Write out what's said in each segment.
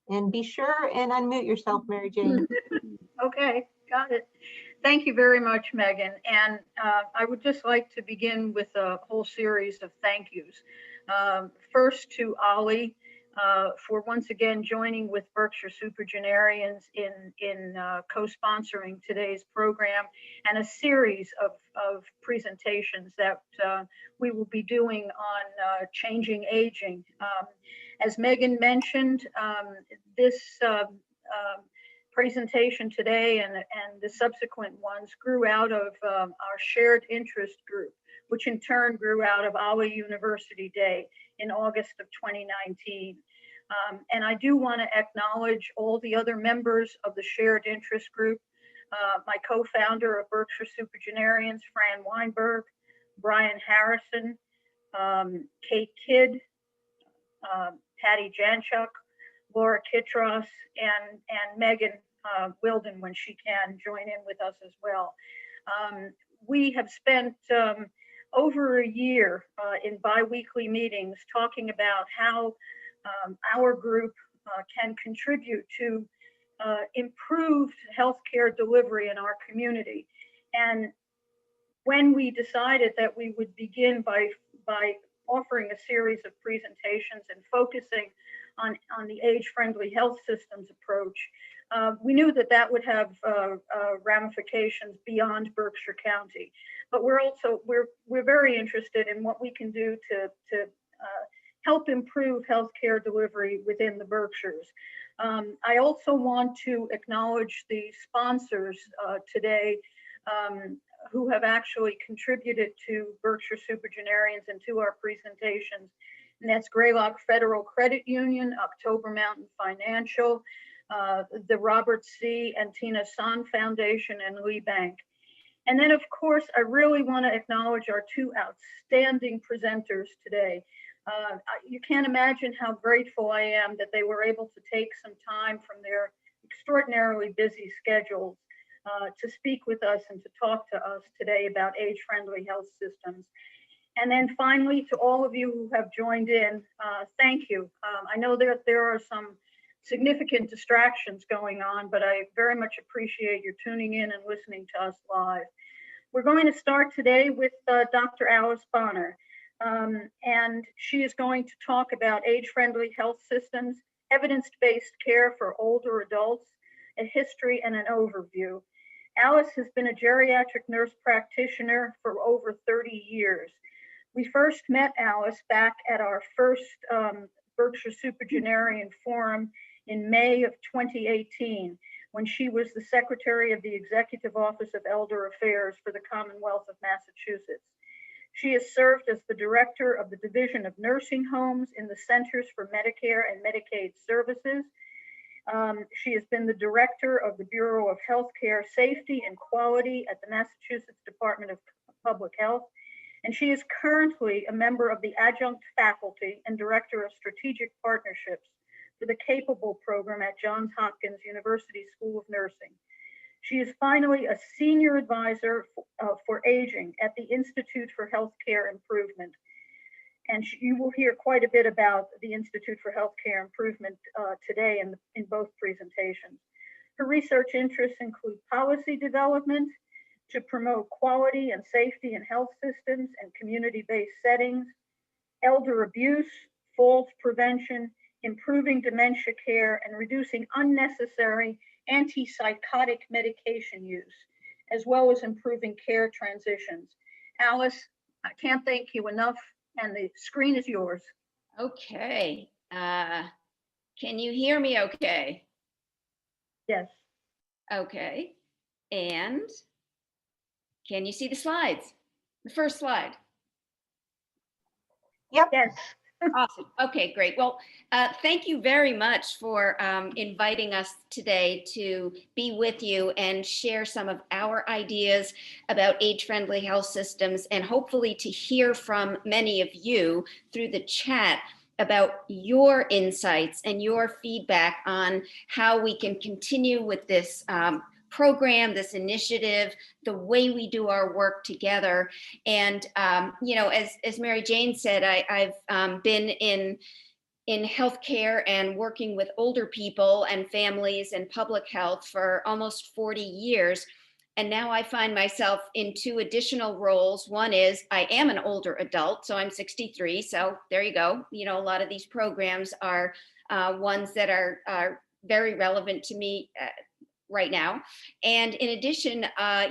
And be sure and unmute yourself, Mary Jane. Okay, got it. Thank you very much, Megan. And I would just like to begin with a whole series of thank yous. First to OLLI for once again joining with Berkshire SuperGenarians in co-sponsoring today's program and a series of presentations that we will be doing on changing aging. As Megan mentioned, this presentation today and the subsequent ones grew out of our shared interest group, which in turn grew out of OLLI University Day in August of 2019. And I do want to acknowledge all the other members of the shared interest group, my co-founder of Berkshire SuperGenarians, Fran Weinberg, Brian Harrison, Kate Kidd, Patty Janchuk, Laura Kitros, and Megan Wilden, when she can, join in with us as well. We have spent over a year in bi-weekly meetings talking about how our group can contribute to improved healthcare delivery in our community. And when we decided that we would begin by offering a series of presentations and focusing on the age-friendly health systems approach, we knew that that would have ramifications beyond Berkshire County. But we're very interested in what we can do to help improve healthcare delivery within the Berkshires. I also want to acknowledge the sponsors today who have actually contributed to Berkshire SuperGenarians and to our presentations. And that's Greylock Federal Credit Union, October Mountain Financial, the Robert C. and Tina San Foundation, and Lee Bank. And then, of course, I really want to acknowledge our two outstanding presenters today. You can't imagine how grateful I am that they were able to take some time from their extraordinarily busy schedules to speak with us and to talk to us today about age-friendly health systems. And then finally, to all of you who have joined in, thank you. I know that there are some significant distractions going on, but I very much appreciate your tuning in and listening to us live. We're going to start today with Dr. Alice Bonner, and she is going to talk about age-friendly health systems, evidence-based care for older adults, a history and an overview. Alice has been a geriatric nurse practitioner for over 30 years. We first met Alice back at our first Berkshire SuperGenarian Forum in May of 2018, when she was the Secretary of the Executive Office of Elder Affairs for the Commonwealth of Massachusetts. She has served as the Director of the Division of Nursing Homes in the Centers for Medicare and Medicaid Services. She has been the Director of the Bureau of Healthcare Safety and Quality at the Massachusetts Department of Public Health. And she is currently a member of the Adjunct faculty and Director of Strategic Partnerships for the Capable program at Johns Hopkins University School of Nursing. She is finally a Senior Advisor for Aging at the Institute for Healthcare Improvement. And you will hear quite a bit about the Institute for Healthcare Improvement today in both presentations. Her research interests include policy development to promote quality and safety in health systems and community-based settings, elder abuse, falls prevention, improving dementia care, and reducing unnecessary antipsychotic medication use, as well as improving care transitions. Alice, I can't thank you enough, and the screen is yours. Okay. Can you hear me okay? Yes. Okay. And can you see the slides? The first slide. Yep. Yes. Awesome. Okay, great. Well, thank you very much for inviting us today to be with you and share some of our ideas about age-friendly health systems, and hopefully to hear from many of you through the chat about your insights and your feedback on how we can continue with this program, this initiative, the way we do our work together. And, you know, as Mary Jane said, I've been in in healthcare and working with older people and families and public health for almost 40 years. And now I find myself in two additional roles. One is I am an older adult, so I'm 63. So there you go. You know, a lot of these programs are ones that are very relevant to me right now. And in addition,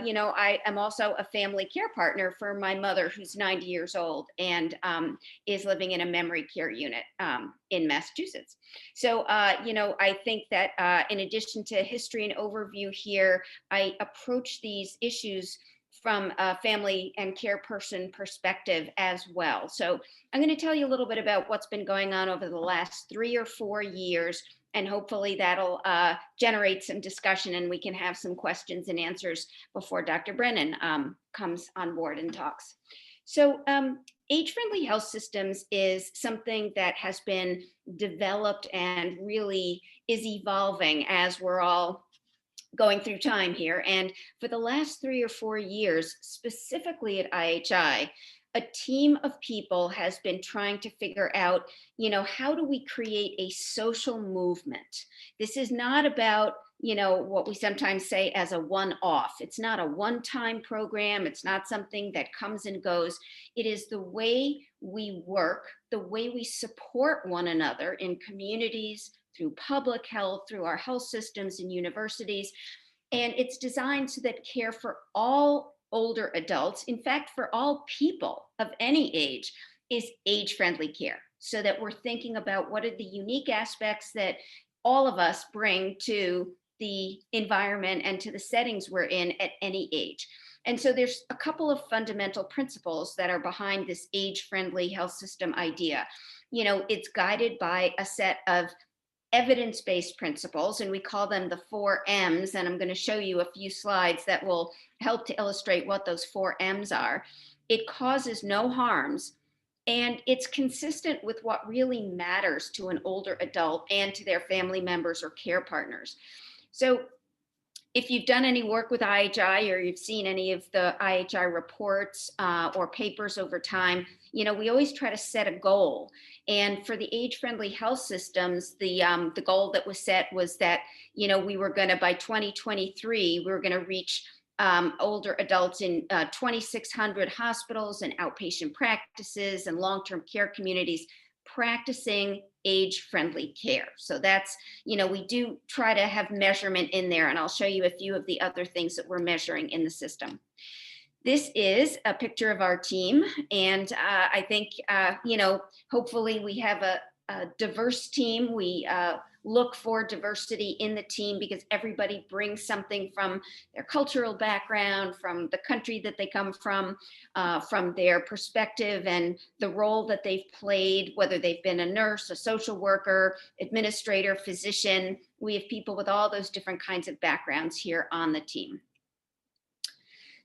you know, I am also a family care partner for my mother, who's 90 years old and is living in a memory care unit in Massachusetts. So, you know, I think that in addition to history and overview here, I approach these issues from a family and care person perspective as well. So I'm going to tell you a little bit about what's been going on over the last 3 or 4 years, and hopefully that'll generate some discussion and we can have some questions and answers before Dr. Brennan comes on board and talks. So age-friendly health systems is something that has been developed and really is evolving as we're all going through time here. And for the last 3 or 4 years, specifically at IHI, a team of people has been trying to figure out, you know, how do we create a social movement? This is not about, you know, what we sometimes say as a one-off. It's not a one-time program. It's not something that comes and goes. It is the way we work, the way we support one another in communities, through public health, through our health systems and universities. And it's designed so that care for all older adults, in fact, for all people of any age, is age-friendly care. So that we're thinking about what are the unique aspects that all of us bring to the environment and to the settings we're in at any age. And so there's a couple of fundamental principles that are behind this age-friendly health system idea. You know, it's guided by a set of evidence-based principles, and we call them the 4 M's, and I'm going to show you a few slides that will help to illustrate what those 4 M's are. It causes no harms, and it's consistent with what really matters to an older adult and to their family members or care partners. So if you've done any work with IHI or you've seen any of the IHI reports or papers over time, you know, we always try to set a goal. And for the age-friendly health systems, the goal that was set was that, you know, we were going to, by 2023, we were going to reach older adults in 2,600 hospitals and outpatient practices and long-term care communities practicing age-friendly care. So that's, you know, we do try to have measurement in there, and I'll show you a few of the other things that we're measuring in the system. This is a picture of our team, and I think, you know, hopefully we have a diverse team. We look for diversity in the team because everybody brings something from their cultural background, from the country that they come from their perspective and the role that they've played, whether they've been a nurse, a social worker, administrator, physician. We have people with all those different kinds of backgrounds here on the team.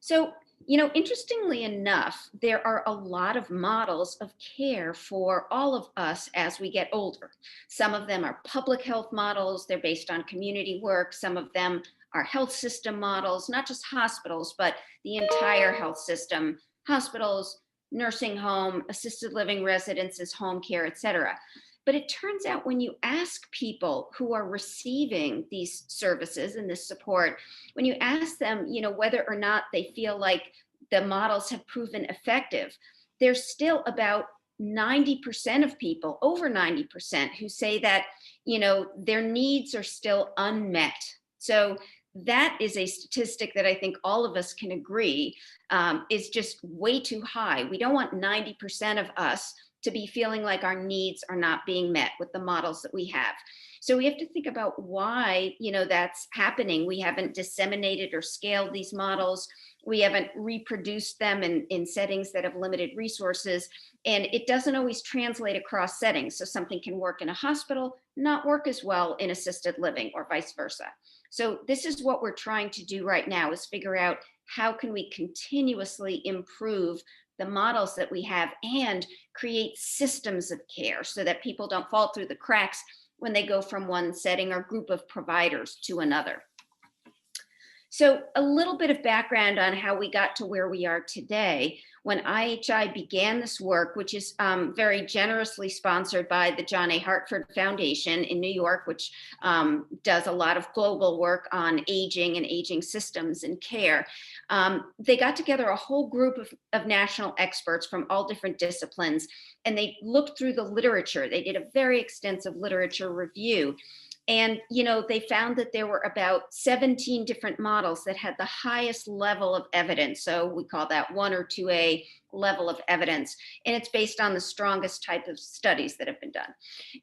So, you know, interestingly enough, there are a lot of models of care for all of us as we get older. Some of them are public health models. They're based on community work. Some of them are health system models, not just hospitals, but the entire health system, hospitals, nursing home, assisted living residences, home care, et cetera. But it turns out when you ask people who are receiving these services and this support, when you ask them, you know, whether or not they feel like the models have proven effective, there's still about 90% of people, over 90%, who say that, you know, their needs are still unmet. So that is a statistic that I think all of us can agree is just way too high. We don't want 90% of us to be feeling like our needs are not being met with the models that we have. So we have to think about why, you know, that's happening. We haven't disseminated or scaled these models. We haven't reproduced them in settings that have limited resources. And it doesn't always translate across settings. So something can work in a hospital, not work as well in assisted living, or vice versa. So this is what we're trying to do right now, is figure out how can we continuously improve the models that we have and create systems of care so that people don't fall through the cracks when they go from one setting or group of providers to another. So a little bit of background on how we got to where we are today. when IHI began this work, which is very generously sponsored by the John A. Hartford Foundation in New York, which does a lot of global work on aging and aging systems and care, they got together a whole group of national experts from all different disciplines, and they looked through the literature. They did a very extensive literature review. And, they found that there were about 17 different models that had the highest level of evidence. So we call that 1 or 2A level of evidence. And it's based on the strongest type of studies that have been done.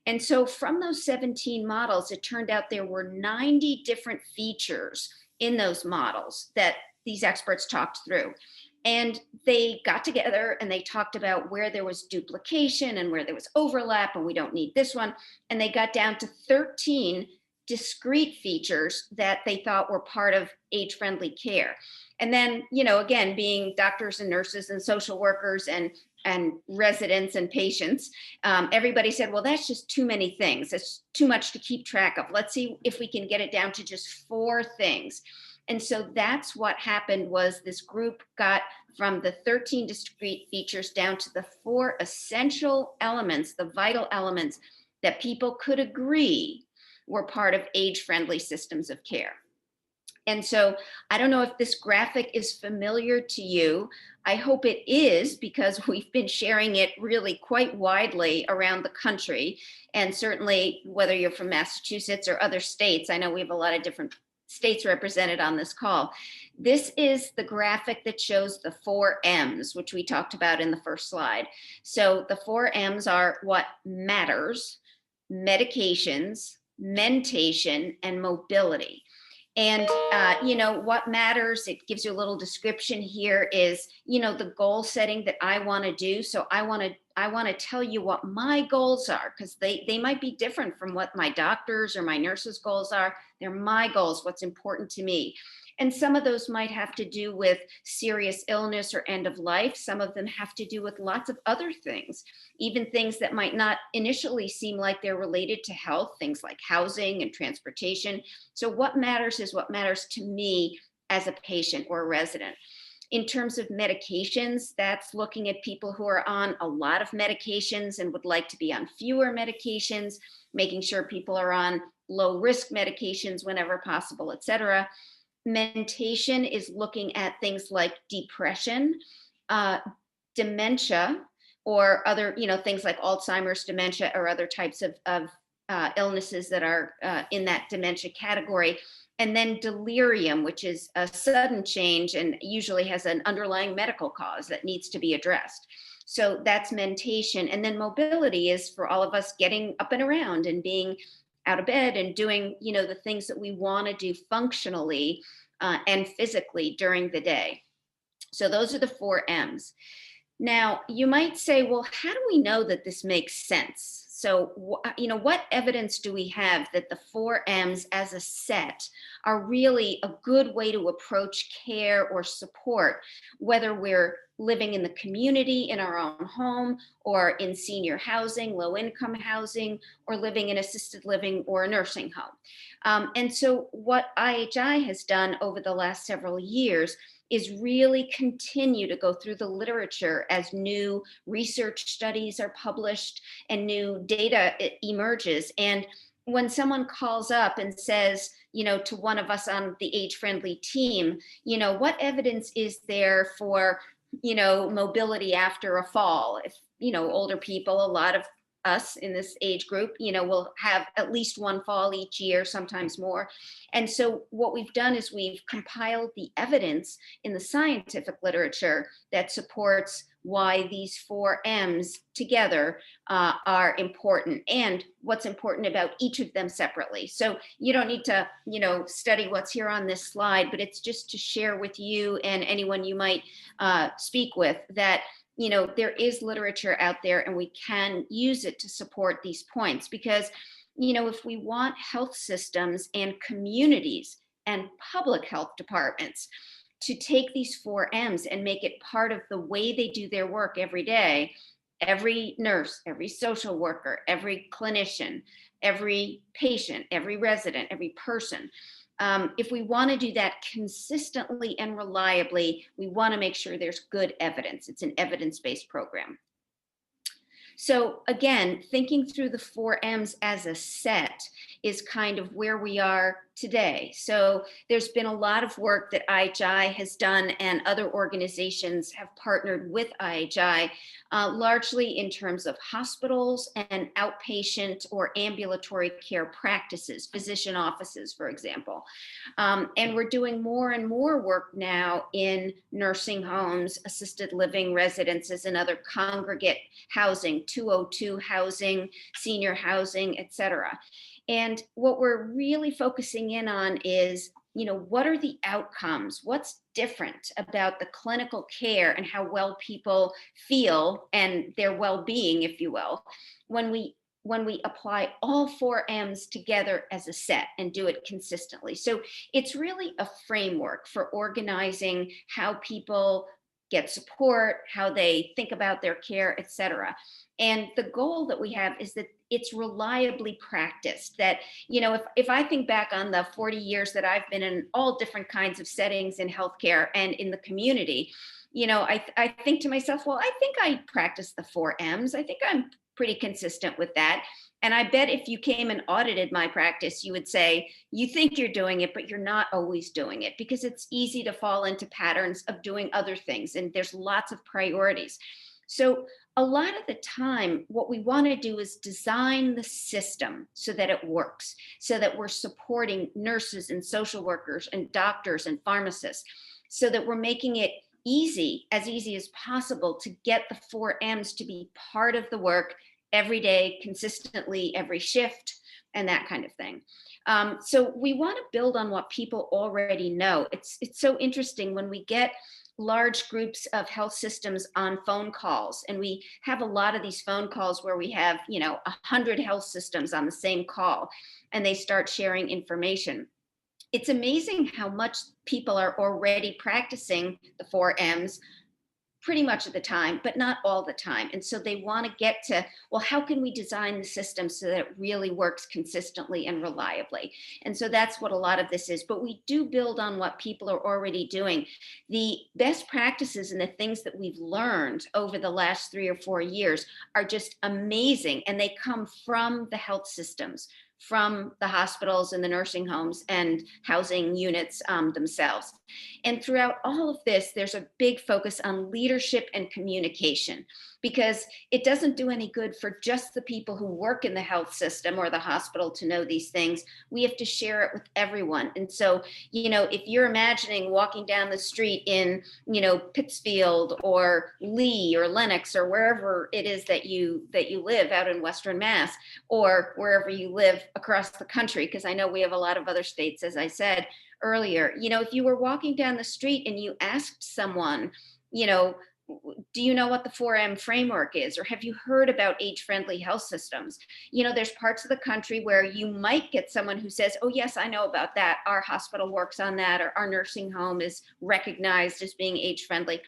And so from those 17 models, it turned out there were 90 different features in those models that these experts talked through. And they got together and they talked about where there was duplication and where there was overlap, and we don't need this one. And they got down to 13 discrete features that they thought were part of age-friendly care. And then, again, being doctors and nurses and social workers and residents and patients, everybody said, well, that's just too many things. It's too much to keep track of. Let's see if we can get it down to just 4 things. And so that's what happened, was this group got from the 13 discrete features down to the 4 essential elements, the vital elements that people could agree were part of age-friendly systems of care. And so I don't know if this graphic is familiar to you. I hope it is, because we've been sharing it really quite widely around the country. And certainly whether you're from Massachusetts or other states, I know we have a lot of different states represented on this call. This is the graphic that shows the 4 M's, which we talked about in the first slide. So the 4 M's are what matters, medications, mentation, and mobility. And, what matters, it gives you a little description here, is, the goal setting that I want to do. So I want to tell you what my goals are, because they might be different from what my doctors or my nurses' goals are. They're my goals, what's important to me. And some of those might have to do with serious illness or end of life. Some of them have to do with lots of other things, even things that might not initially seem like they're related to health, things like housing and transportation. So what matters is what matters to me as a patient or a resident. In terms of medications, that's looking at people who are on a lot of medications and would like to be on fewer medications, making sure people are on low risk medications whenever possible, et cetera. Mentation is looking at things like depression, dementia, or other, things like Alzheimer's, dementia, or other types of illnesses that are in that dementia category. And then delirium, which is a sudden change and usually has an underlying medical cause that needs to be addressed. So that's mentation. And then mobility is for all of us getting up and around and being out of bed and doing, the things that we want to do functionally and physically during the day. So those are the 4 M's. Now, you might say, well, how do we know that this makes sense? So, what evidence do we have that the 4 M's as a set are really a good way to approach care or support, whether we're living in the community, in our own home, or in senior housing, low-income housing, or living in assisted living or a nursing home? And so what IHI has done over the last several years is really continue to go through the literature as new research studies are published and new data emerges. And when someone calls up and says, to one of us on the age-friendly team, what evidence is there for, mobility after a fall? If, older people, a lot of us in this age group, will have at least one fall each year, sometimes more. And so what we've done is we've compiled the evidence in the scientific literature that supports why these 4 M's together are important, and what's important about each of them separately. So you don't need to, study what's here on this slide, but it's just to share with you and anyone you might speak with that there is literature out there and we can use it to support these points. Because, if we want health systems and communities and public health departments to take these 4 M's and make it part of the way they do their work every day, every nurse, every social worker, every clinician, every patient, every resident, every person, If we want to do that consistently and reliably, we want to make sure there's good evidence. It's an evidence-based program. So again, thinking through the 4Ms as a set is kind of where we are today. So there's been a lot of work that IHI has done, and other organizations have partnered with IHI, largely in terms of hospitals and outpatient or ambulatory care practices, physician offices, for example. And we're doing more and more work now in nursing homes, assisted living residences, and other congregate housing, 202 housing, senior housing, et cetera. And what we're really focusing in on is, what are the outcomes? What's different about the clinical care and how well people feel and their well-being, if you will, when we apply all 4Ms together as a set and do it consistently. So it's really a framework for organizing how people get support, how they think about their care, et cetera. And the goal that we have is that it's reliably practiced, that, if I think back on the 40 years that I've been in all different kinds of settings in healthcare and in the community, I think to myself, well, I think I practice the 4Ms. I think I'm pretty consistent with that. And I bet if you came and audited my practice, you would say, you think you're doing it, but you're not always doing it, because it's easy to fall into patterns of doing other things. And there's lots of priorities. So a lot of the time, what we want to do is design the system so that it works, so that we're supporting nurses and social workers and doctors and pharmacists, so that we're making it easy as possible to get the 4Ms to be part of the work every day, consistently, every shift, and that kind of thing. So we want to build on what people already know. It's so interesting when we get large groups of health systems on phone calls, and we have a lot of these phone calls where we have 100 health systems on the same call, and they start sharing information. It's amazing how much people are already practicing the 4Ms pretty much of the time, but not all the time. And so they want to get to, well, how can we design the system so that it really works consistently and reliably? And so that's what a lot of this is. But we do build on what people are already doing. The best practices and the things that we've learned over the last 3 or 4 years are just amazing. And they come from the health systems, from the hospitals and the nursing homes and housing units themselves. And throughout all of this, there's a big focus on leadership and communication, because it doesn't do any good for just the people who work in the health system or the hospital to know these things. We have to share it with everyone. And so, if you're imagining walking down the street in, Pittsfield or Lee or Lenox or wherever it is that you live out in Western Mass, or wherever you live across the country, because I know we have a lot of other states, as I said earlier, if you were walking down the street and you asked someone, do you know what the 4M framework is? Or have you heard about age-friendly health systems? There's parts of the country where you might get someone who says, oh, yes, I know about that. Our hospital works on that, or our nursing home is recognized as being age-friendly.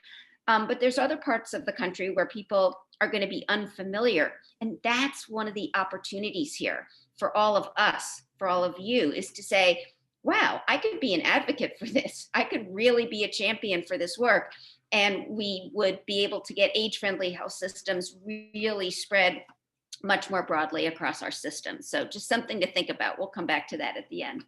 But there's other parts of the country where people are going to be unfamiliar. And that's one of the opportunities here for all of us, for all of you, is to say, wow, I could be an advocate for this. I could really be a champion for this work. And we would be able to get age-friendly health systems really spread much more broadly across our system. So just something to think about. We'll come back to that at the end.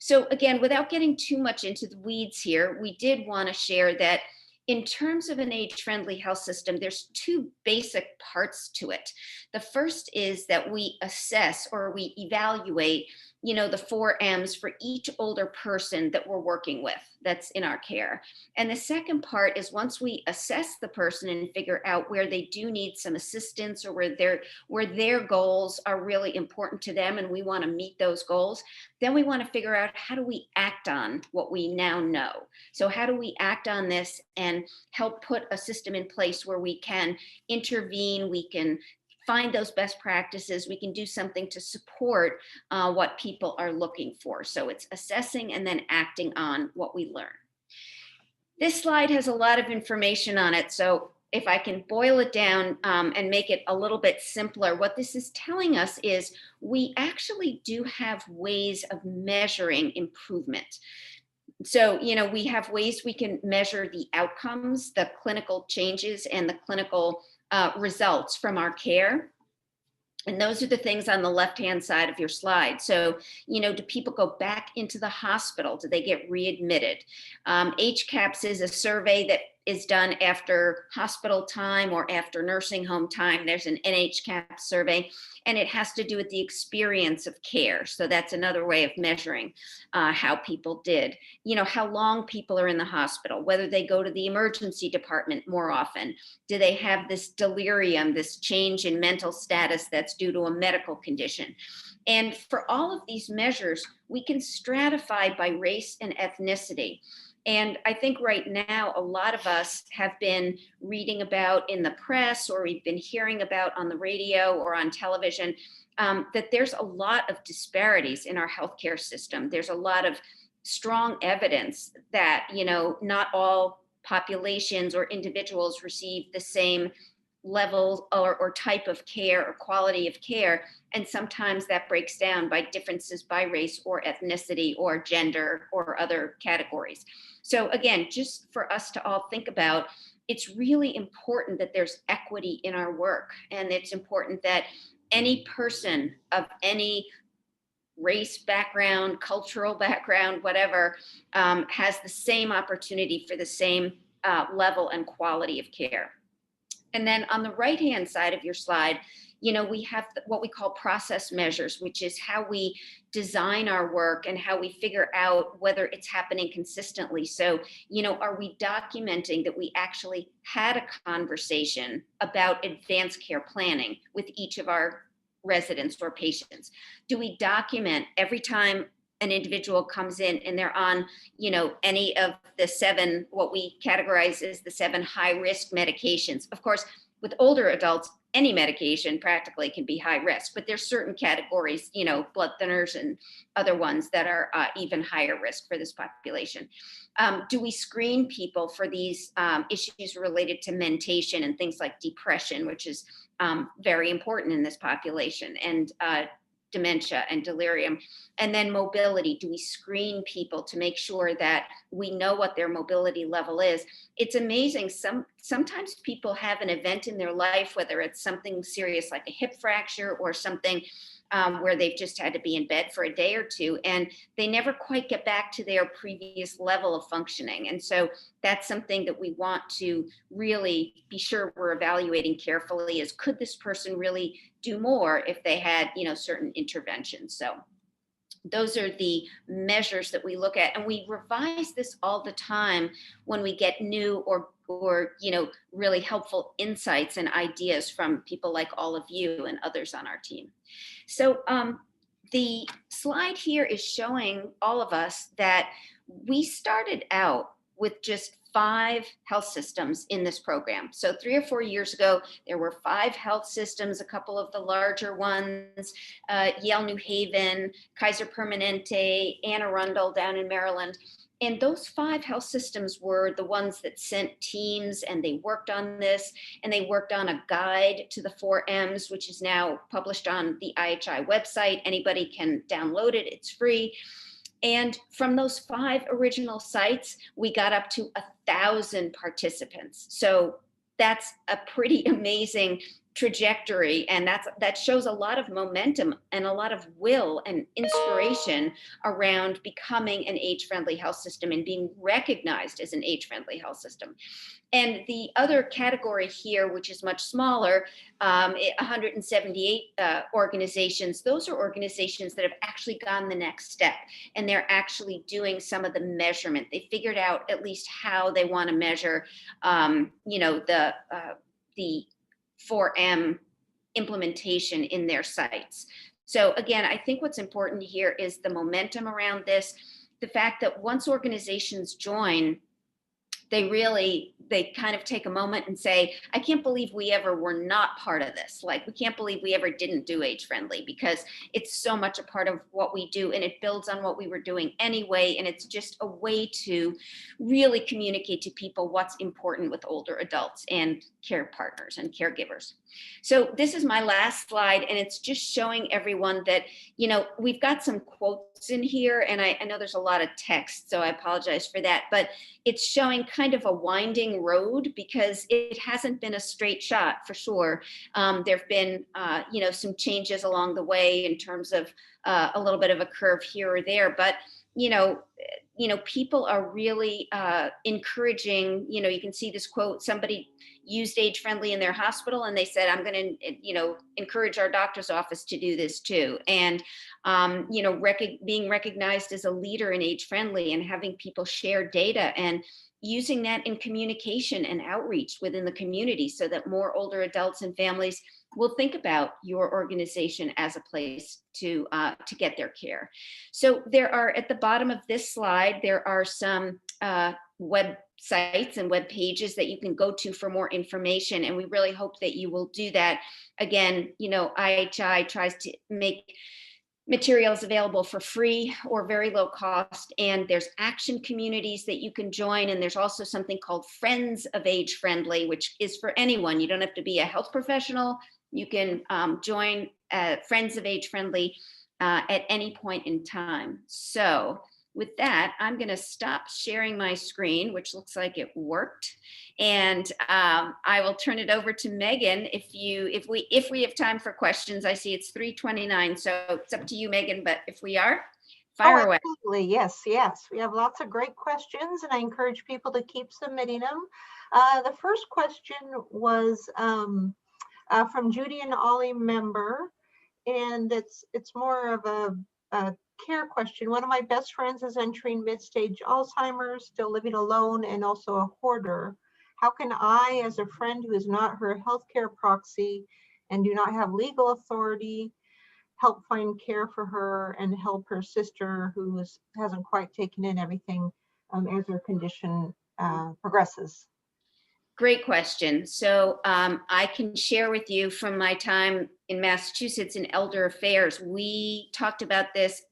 So again, without getting too much into the weeds here, we did want to share that in terms of an age-friendly health system, there's 2 basic parts to it. The first is that we assess or we evaluate the 4Ms for each older person that we're working with that's in our care. And the second part is, once we assess the person and figure out where they do need some assistance, or where their goals are really important to them and we want to meet those goals, then we want to figure out, how do we act on what we now know? So how do we act on this and help put a system in place where we can intervene, we can find those best practices, we can do something to support what people are looking for. So it's assessing and then acting on what we learn. This slide has a lot of information on it, so if I can boil it down and make it a little bit simpler, what this is telling us is we actually do have ways of measuring improvement. So, we have ways we can measure the outcomes, the clinical changes, and the clinical results from our care. And those are the things on the left-hand side of your slide. So, do people go back into the hospital? Do they get readmitted? HCAHPS is a survey that is done after hospital time or after nursing home time. There's an NHCAHPS survey, and it has to do with the experience of care. So that's another way of measuring how people did. How long people are in the hospital, whether they go to the emergency department more often. Do they have this delirium, this change in mental status that's due to a medical condition? And for all of these measures, we can stratify by race and ethnicity. And I think right now, a lot of us have been reading about in the press, or we've been hearing about on the radio or on television, that there's a lot of disparities in our healthcare system. There's a lot of strong evidence that, not all populations or individuals receive the same level or type of care or quality of care. And sometimes that breaks down by differences by race or ethnicity or gender or other categories. So again, just for us to all think about, it's really important that there's equity in our work. And it's important that any person of any race background, cultural background, whatever, has the same opportunity for the same level and quality of care. And then on the right-hand side of your slide, we have what we call process measures, which is how we design our work and how we figure out whether it's happening consistently. So, are we documenting that we actually had a conversation about advanced care planning with each of our residents or patients? Do we document every time an individual comes in and they're on, any of the 7, what we categorize as the 7 high-risk medications? Of course, with older adults, any medication practically can be high risk, but there's certain categories, blood thinners and other ones that are even higher risk for this population. Do we screen people for these issues related to mentation and things like depression, which is very important in this population, and dementia and delirium? And then mobility. Do we screen people to make sure that we know what their mobility level is? It's amazing. Sometimes people have an event in their life, whether it's something serious like a hip fracture or something where they've just had to be in bed for a day or two, and they never quite get back to their previous level of functioning. And so that's something that we want to really be sure we're evaluating carefully, is could this person really do more if they had, certain interventions? So those are the measures that we look at, and we revise this all the time when we get new or really helpful insights and ideas from people like all of you and others on our team. So the slide here is showing all of us that we started out with just 5 health systems in this program. So 3 or 4 years ago, there were 5 health systems, a couple of the larger ones, Yale New Haven, Kaiser Permanente, Anne Arundel down in Maryland. And those 5 health systems were the ones that sent teams, and they worked on this, and they worked on a guide to the 4 M's, which is now published on the IHI website. Anybody can download it, it's free. And from those 5 original sites, we got up to 1,000 participants. So that's a pretty amazing trajectory, and that shows a lot of momentum and a lot of will and inspiration around becoming an age-friendly health system and being recognized as an age-friendly health system. And the other category here, which is much smaller, 178 organizations, those are organizations that have actually gone the next step, and they're actually doing some of the measurement. They figured out at least how they want to measure, the 4M implementation in their sites. So again, I think what's important here is the momentum around this, the fact that once organizations join, they kind of take a moment and say, I can't believe we ever were not part of this. Like, we can't believe we ever didn't do age friendly, because it's so much a part of what we do, and it builds on what we were doing anyway. And it's just a way to really communicate to people what's important with older adults and care partners and caregivers. So this is my last slide, and it's just showing everyone that, we've got some quotes in here, and I know there's a lot of text, so I apologize for that, but it's showing kind of a winding road, because it hasn't been a straight shot, for sure. There've been, some changes along the way in terms of a little bit of a curve here or there, but people are really encouraging. You can see this quote: somebody used age friendly in their hospital, and they said, I'm going to, encourage our doctor's office to do this too. And, being recognized as a leader in age friendly, and having people share data and using that in communication and outreach within the community, so that more older adults and families will think about your organization as a place to get their care. So there are, at the bottom of this slide, there are some websites and web pages that you can go to for more information, and we really hope that you will do that. Again, IHI tries to make materials available for free or very low cost, and there's action communities that you can join, and there's also something called Friends of Age Friendly, which is for anyone. You don't have to be a health professional. You can join Friends of Age Friendly at any point in time. So with that, I'm going to stop sharing my screen, which looks like it worked, and I will turn it over to Megan. If we have time for questions. I see it's 3:29, so it's up to you, Megan. But if we are, fire away. Absolutely, yes. We have lots of great questions, and I encourage people to keep submitting them. The first question was from Judy, an OLLI member, and it's more of a care question. One of my best friends is entering mid-stage Alzheimer's, still living alone, and also a hoarder. How can I, as a friend who is not her healthcare proxy and do not have legal authority, help find care for her and help her sister who hasn't quite taken in everything as her condition progresses? Great question. So I can share with you from my time in Massachusetts in elder affairs, we talked about this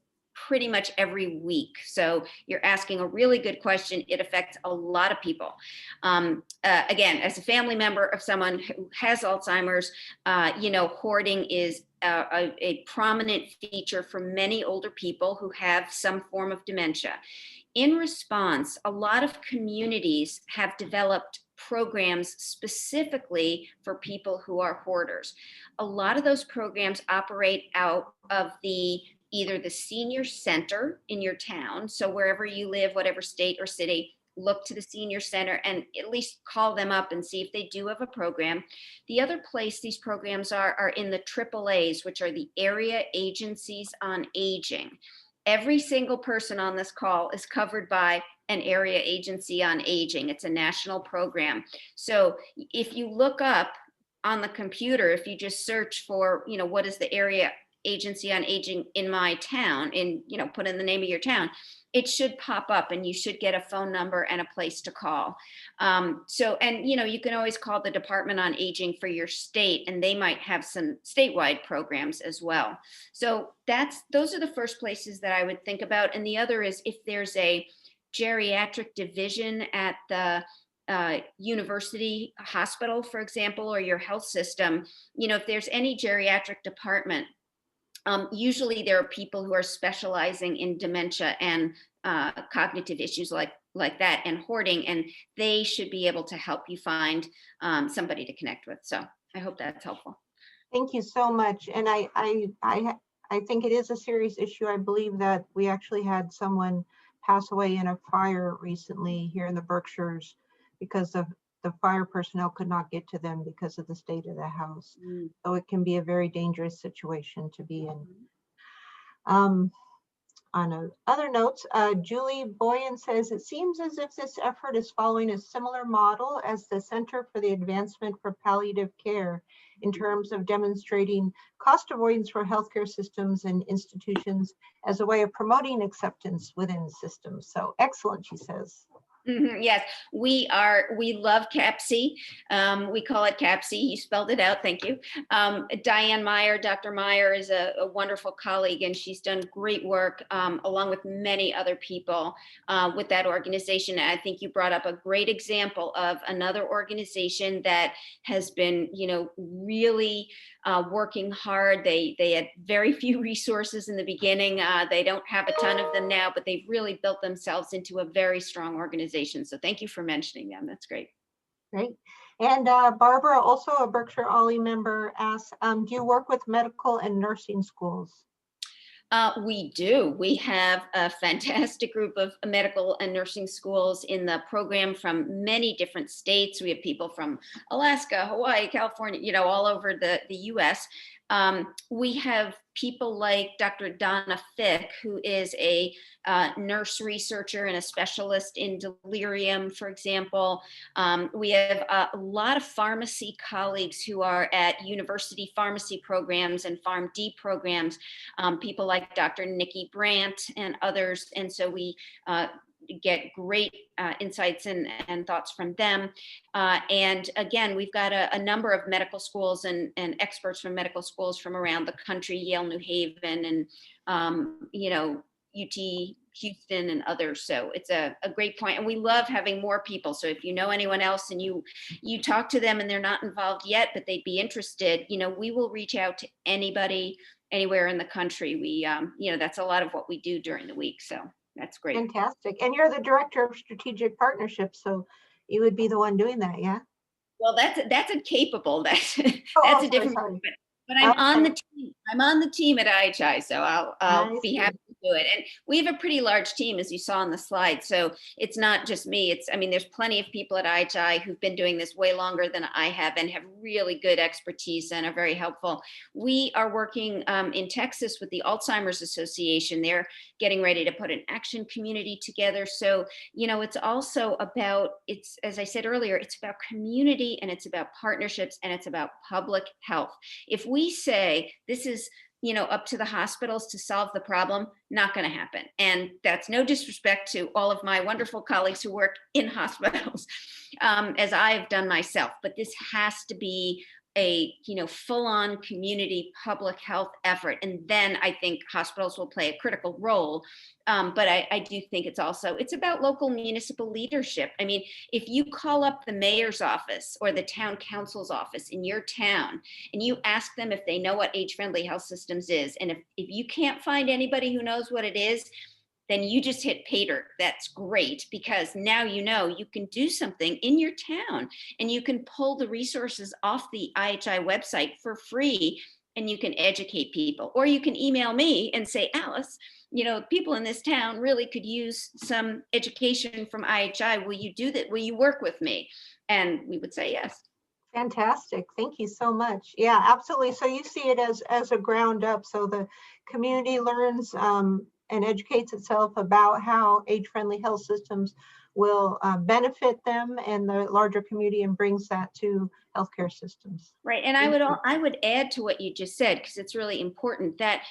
pretty much every week. So you're asking a really good question. It affects a lot of people. Again, as a family member of someone who has Alzheimer's, hoarding is a prominent feature for many older people who have some form of dementia. In response, a lot of communities have developed programs specifically for people who are hoarders. A lot of those programs operate out of either the senior center in your town. So wherever you live, whatever state or city, look to the senior center and at least call them up and see if they do have a program. The other place these programs are in the AAAs, which are the Area Agencies on Aging. Every single person on this call is covered by an area agency on aging. It's a national program. So if you look up on the computer, if you just search for, what is the area agency on aging in my town, put in the name of your town, it should pop up and you should get a phone number and a place to call. You can always call the Department on Aging for your state, and they might have some statewide programs as well. So those are the first places that I would think about. And the other is if there's a geriatric division at the university hospital, for example, or your health system, if there's any geriatric department, usually there are people who are specializing in dementia and cognitive issues like that and hoarding, and they should be able to help you find somebody to connect with. So I hope that's helpful. Thank you so much. And I think it is a serious issue. I believe that we actually had someone pass away in a fire recently here in the Berkshires because of the fire personnel could not get to them because of the state of the house. So it can be a very dangerous situation to be in. On other notes, Julie Boyan says, it seems as if this effort is following a similar model as the Center for the Advancement for Palliative Care in terms of demonstrating cost avoidance for healthcare systems and institutions as a way of promoting acceptance within systems. So excellent, she says. Yes, we love CAPC. We call it CAPC. You spelled it out. Thank you. Diane Meyer, Dr. Meyer is a wonderful colleague, and she's done great work along with many other people with that organization. And I think you brought up a great example of another organization that has been, really working hard. They had very few resources in the beginning. They don't have a ton of them now, but they've really built themselves into a very strong organization. So thank you for mentioning them. That's great. Great. And Barbara, also a Berkshire OLLI member, asks, do you work with medical and nursing schools? We do. We have a fantastic group of medical and nursing schools in the program from many different states. We have people from Alaska, Hawaii, California, all over the US. We have people like Dr. Donna Fick, who is a nurse researcher and a specialist in delirium, for example. We have a lot of pharmacy colleagues who are at university pharmacy programs and PharmD programs, people like Dr. Nikki Brandt and others. And so we get great insights and thoughts from them. And again, we've got a number of medical schools and experts from medical schools from around the country, Yale, New Haven, and, UT Houston and others. So it's a great point. And we love having more people. So if you know anyone else and you talk to them and they're not involved yet, but they'd be interested, we will reach out to anybody anywhere in the country. We, that's a lot of what we do during the week. So that's great. Fantastic. And you're the director of strategic partnerships, so you would be the one doing that, yeah? Well, that's a capable. That's Oh, a different. sorry. But I'm on the team. I'm on the team at IHI, so I'll be happy to do it. And we have a pretty large team, as you saw on the slide. So it's not just me. There's plenty of people at IHI who've been doing this way longer than I have and have really good expertise and are very helpful. We are working in Texas with the Alzheimer's Association. They're getting ready to put an action community together. So, it's also about, as I said earlier, it's about community and it's about partnerships and it's about public health. If we say this is, up to the hospitals to solve the problem, not going to happen. And that's no disrespect to all of my wonderful colleagues who work in hospitals, as I've done myself. But this has to be a full-on community public health effort. And then I think hospitals will play a critical role. But I do think it's about local municipal leadership. I mean, if you call up the mayor's office or the town council's office in your town and you ask them if they know what age-friendly health systems is, and if you can't find anybody who knows what it is, then you just hit pay dirt. That's great, because now you can do something in your town and you can pull the resources off the IHI website for free and you can educate people. Or you can email me and say, Alice, people in this town really could use some education from IHI. Will you do that? Will you work with me? And we would say yes. Fantastic. Thank you so much. Yeah, absolutely. So you see it as a ground up. So the community learns and educates itself about how age-friendly health systems will benefit them and the larger community, and brings that to healthcare systems. Right. And I would add to what you just said, because it's really important, that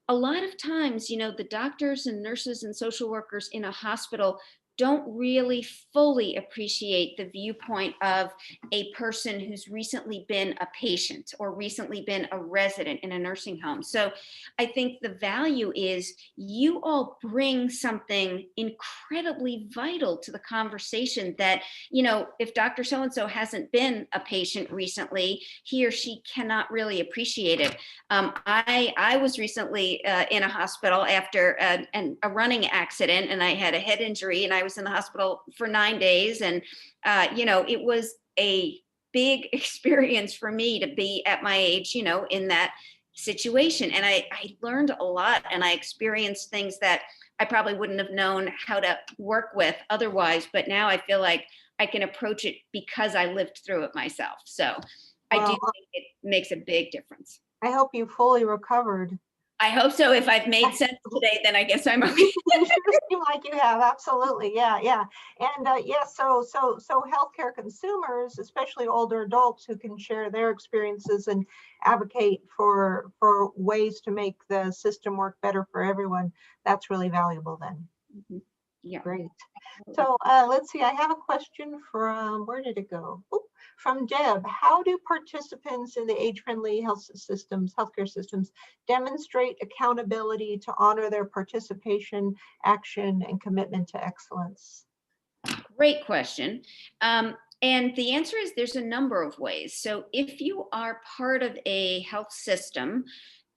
a lot of times, the doctors and nurses and social workers in a hospital don't really fully appreciate the viewpoint of a person who's recently been a patient or recently been a resident in a nursing home. So I think the value is you all bring something incredibly vital to the conversation that, if Dr. So-and-so hasn't been a patient recently, he or she cannot really appreciate it. I was recently in a hospital after a running accident, and I had a head injury, and I was in the hospital for 9 days. And, it was a big experience for me to be at my age, in that situation. And I learned a lot, and I experienced things that I probably wouldn't have known how to work with otherwise. But now I feel like I can approach it because I lived through it myself. So I do think it makes a big difference. I hope you fully recovered. I hope so. If I've made sense today, then I guess I'm okay. You sure seem like you have. Absolutely. Yeah. And so healthcare consumers, especially older adults who can share their experiences and advocate for ways to make the system work better for everyone, that's really valuable then. Mm-hmm. Yeah. Great. So let's see, I have a question from, where did it go? Oop, from Deb. How do participants in the age-friendly healthcare systems, demonstrate accountability to honor their participation, action, and commitment to excellence? Great question. And the answer is there's a number of ways. So if you are part of a health system,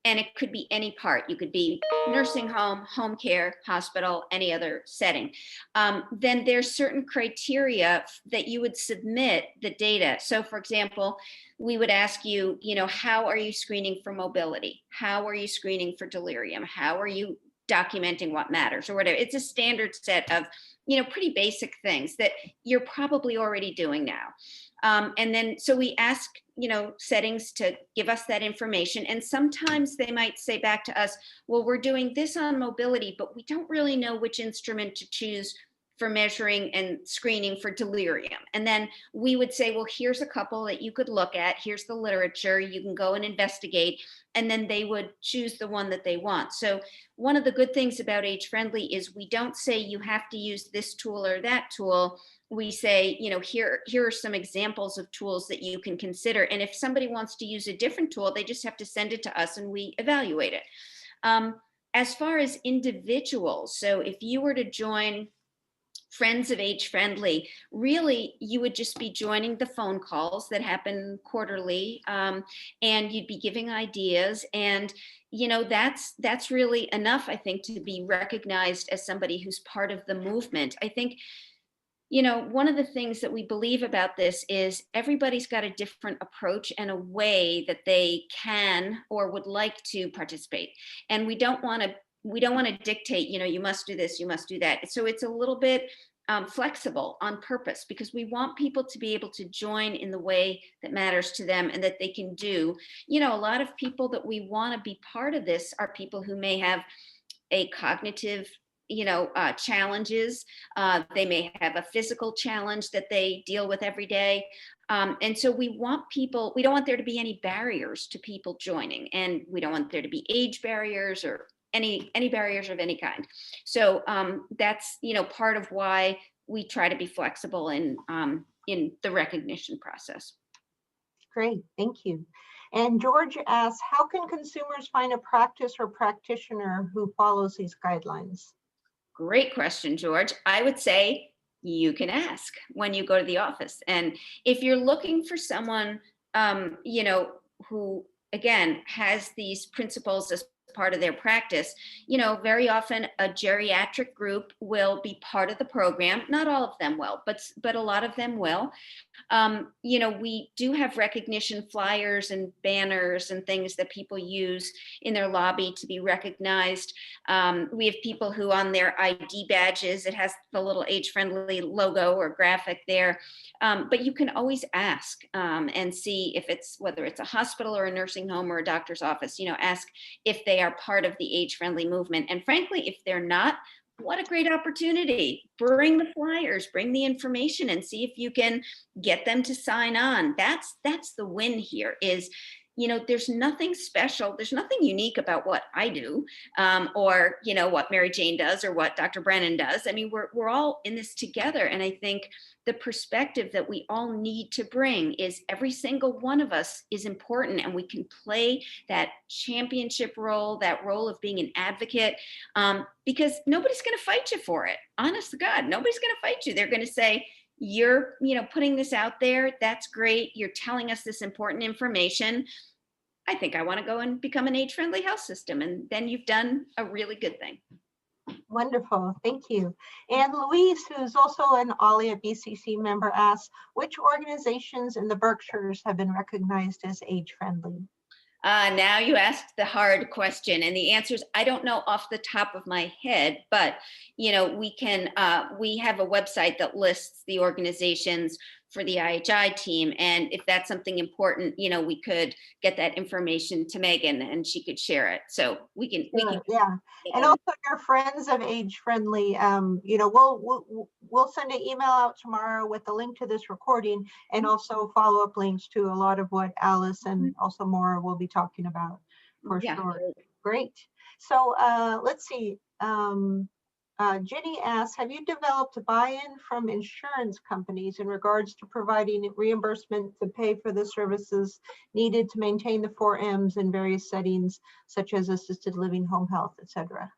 and it could be any part, you could be nursing home, home care, hospital, any other setting, then there's certain criteria that you would submit the data. So for example, we would ask you, how are you screening for mobility? How are you screening for delirium? How are you documenting what matters or whatever? It's a standard set of, pretty basic things that you're probably already doing now. And then, so we ask, settings to give us that information. And sometimes they might say back to us, well, we're doing this on mobility, but we don't really know which instrument to choose for measuring and screening for delirium. And then we would say, well, here's a couple that you could look at. Here's the literature. You can go and investigate. And then they would choose the one that they want. So one of the good things about Age Friendly is we don't say you have to use this tool or that tool. We say, here are some examples of tools that you can consider. And if somebody wants to use a different tool, they just have to send it to us and we evaluate it. As far as individuals, so if you were to join Friends of Age Friendly, really, you would just be joining the phone calls that happen quarterly, and you'd be giving ideas. And, that's really enough, I think, to be recognized as somebody who's part of the movement. I think, one of the things that we believe about this is everybody's got a different approach and a way that they can or would like to participate. And we don't want to dictate, you must do this, you must do that. So it's a little bit flexible on purpose because we want people to be able to join in the way that matters to them and that they can do. A lot of people that we want to be part of this are people who may have a cognitive challenges. They may have a physical challenge that they deal with every day. And so we don't want there to be any barriers to people joining, and we don't want there to be age barriers or any barriers of any kind. So that's, part of why we try to be flexible in the recognition process. Great, thank you. And George asks, how can consumers find a practice or practitioner who follows these guidelines? Great question, George. I would say you can ask when you go to the office. And if you're looking for someone, who, again, has these principles as part of their practice, very often a geriatric group will be part of the program. Not all of them will, but a lot of them will. We do have recognition flyers and banners and things that people use in their lobby to be recognized. We have people who on their ID badges, it has the little age-friendly logo or graphic there. But you can always ask and see if whether it's a hospital or a nursing home or a doctor's office, ask if they are part of the age-friendly movement. And frankly, if they're not, what a great opportunity. Bring the flyers, bring the information and see if you can get them to sign on. That's the win here is, there's nothing special. There's nothing unique about what I do or, what Mary Jane does or what Dr. Brennan does. I mean, we're all in this together. And I think the perspective that we all need to bring is every single one of us is important and we can play that championship role, that role of being an advocate, because nobody's going to fight you for it. Honest to God, nobody's going to fight you. They're going to say, you're, putting this out there. That's great. You're telling us this important information. I think I want to go and become an age-friendly health system. And then you've done a really good thing. Wonderful, thank you. And Louise, who's also an OLLI at BCC member, asks, which organizations in the Berkshires have been recognized as age-friendly? Now you asked the hard question, and the answer is I don't know off the top of my head, but we have a website that lists the organizations for the IHI team, and if that's something important, we could get that information to Megan and she could share it. So we can yeah. And also your Friends of Age Friendly, we'll send an email out tomorrow with a link to this recording and also follow-up links to a lot of what Alice and also Maura will be talking about for sure. Great. So let's see. Ginny asks, have you developed buy-in from insurance companies in regards to providing reimbursement to pay for the services needed to maintain the 4Ms in various settings, such as assisted living, home health, etc.?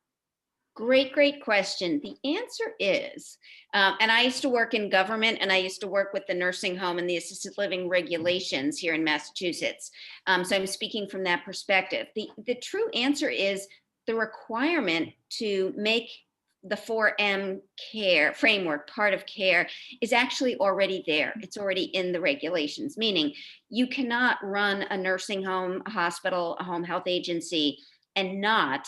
Great question. The answer is, and I used to work in government, and I used to work with the nursing home and the assisted living regulations here in Massachusetts. So I'm speaking from that perspective. The true answer is the requirement to make the 4M care framework part of care is actually already there. It's already in the regulations, meaning you cannot run a nursing home, a hospital, a home health agency, and not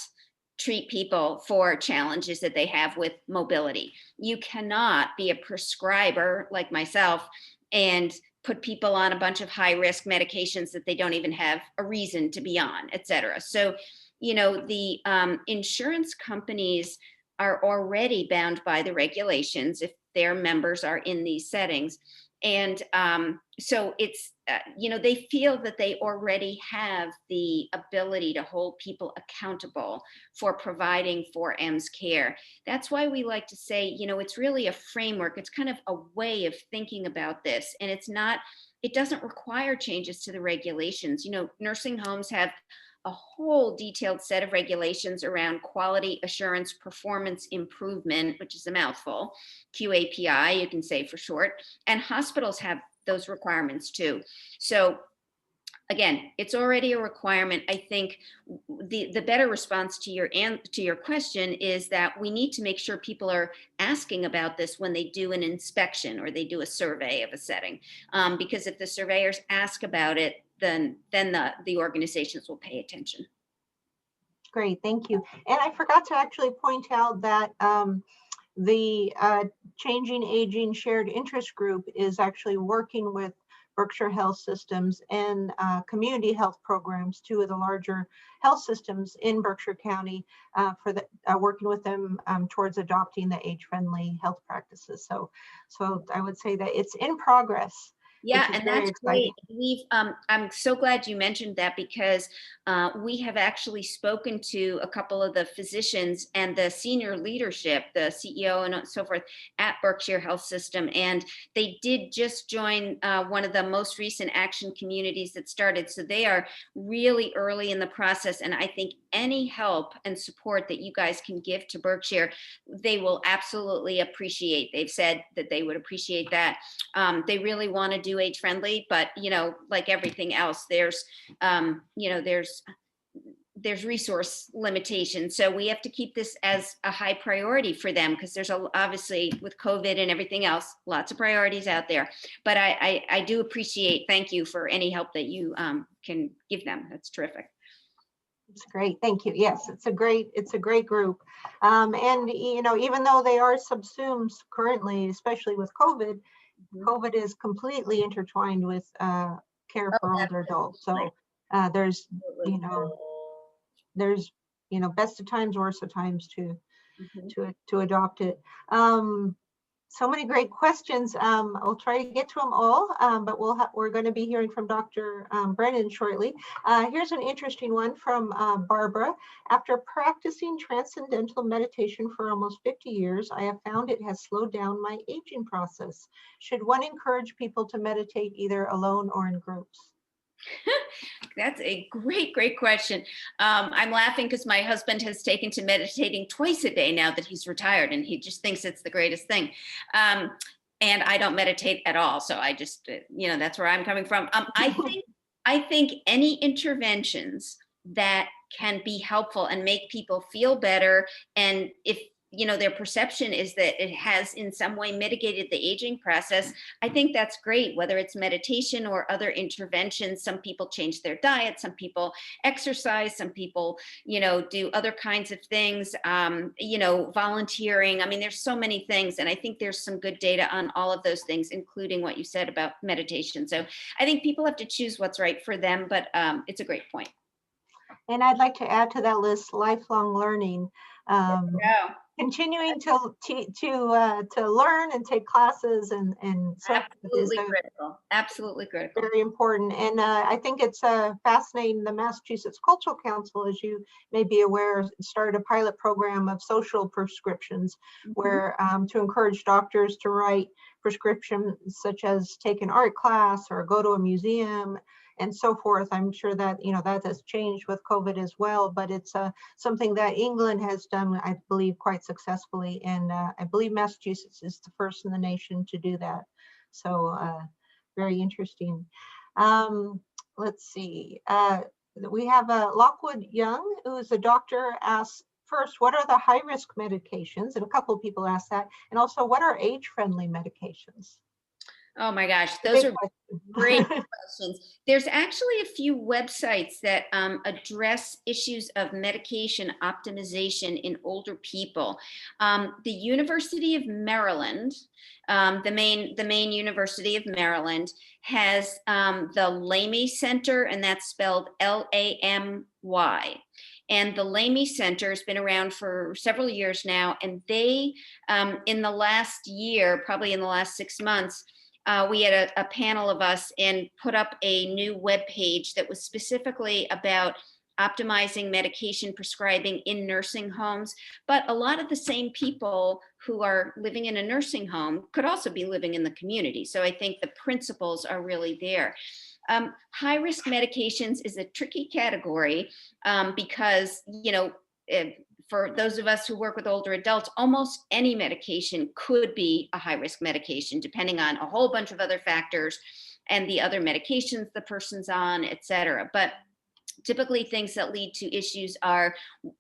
treat people for challenges that they have with mobility. You cannot be a prescriber like myself and put people on a bunch of high risk medications that they don't even have a reason to be on, et cetera. So, the insurance companies are already bound by the regulations if their members are in these settings. And so it's, they feel that they already have the ability to hold people accountable for providing 4M's care. That's why we like to say, it's really a framework. It's kind of a way of thinking about this. And it doesn't require changes to the regulations. Nursing homes have a whole detailed set of regulations around quality assurance performance improvement, which is a mouthful, QAPI, you can say for short, and hospitals have those requirements too. So again, it's already a requirement. I think the better response to your question is that we need to make sure people are asking about this when they do an inspection or they do a survey of a setting, because if the surveyors ask about it, then the organizations will pay attention. Great, thank you. And I forgot to actually point out that the Changing Aging Shared Interest Group is actually working with Berkshire Health Systems and community health programs, two of the larger health systems in Berkshire County, working with them towards adopting the age-friendly health practices. So I would say that it's in progress. Yeah, and that's great. I'm so glad you mentioned that, because we have actually spoken to a couple of the physicians and the senior leadership, the CEO and so forth at Berkshire Health System, and they did just join one of the most recent action communities that started. So they are really early in the process, and I think any help and support that you guys can give to Berkshire, they will absolutely appreciate. They've said that they would appreciate that. They really want to do age friendly, but like everything else, there's resource limitations. So we have to keep this as a high priority for them, because there's obviously with COVID and everything else, lots of priorities out there. But I do appreciate, thank you for any help that you can give them. That's terrific. It's great, thank you. Yes, it's a great group. And even though they are subsumed currently, especially with COVID, COVID is completely intertwined with care for older adults. So there's best of times, worst of times to adopt it. So many great questions. I'll try to get to them all, but we're going to be hearing from Dr. Brennan shortly. Here's an interesting one from Barbara. After practicing transcendental meditation for almost 50 years, I have found it has slowed down my aging process. Should one encourage people to meditate either alone or in groups? That's a great question. I'm laughing because my husband has taken to meditating twice a day now that he's retired, and he just thinks it's the greatest thing. And I don't meditate at all. So I just, that's where I'm coming from. I think any interventions that can be helpful and make people feel better, and if their perception is that it has in some way mitigated the aging process, I think that's great, whether it's meditation or other interventions. Some people change their diet, some people exercise, some people, do other kinds of things, volunteering. I mean, there's so many things. And I think there's some good data on all of those things, including what you said about meditation. So I think people have to choose what's right for them, but it's a great point. And I'd like to add to that list lifelong learning. Yeah, Continuing to learn and take classes and so forth is absolutely critical. Absolutely critical. very important. And I think it's fascinating. The Massachusetts Cultural Council, as you may be aware, started a pilot program of social prescriptions where to encourage doctors to write prescriptions such as take an art class or go to a museum and so forth. I'm sure that, that has changed with COVID as well, but it's something that England has done, I believe, quite successfully. And I believe Massachusetts is the first in the nation to do that. So very interesting. Let's see. We have Lockwood Young, who is a doctor, asks, first, what are the high-risk medications? And a couple of people asked that. And also, what are age-friendly medications? Oh my gosh, those are great questions. There's actually a few websites that address issues of medication optimization in older people. The University of Maryland, the main University of Maryland, has the Lamy Center, and that's spelled Lamy. And the Lamy Center has been around for several years now, and they, in the last year, probably in the last 6 months, we had a panel of us and put up a new web page that was specifically about optimizing medication prescribing in nursing homes. But a lot of the same people who are living in a nursing home could also be living in the community. So I think the principles are really there. High-risk medications is a tricky category because, for those of us who work with older adults, almost any medication could be a high-risk medication, depending on a whole bunch of other factors and the other medications the person's on, et cetera. But typically things that lead to issues are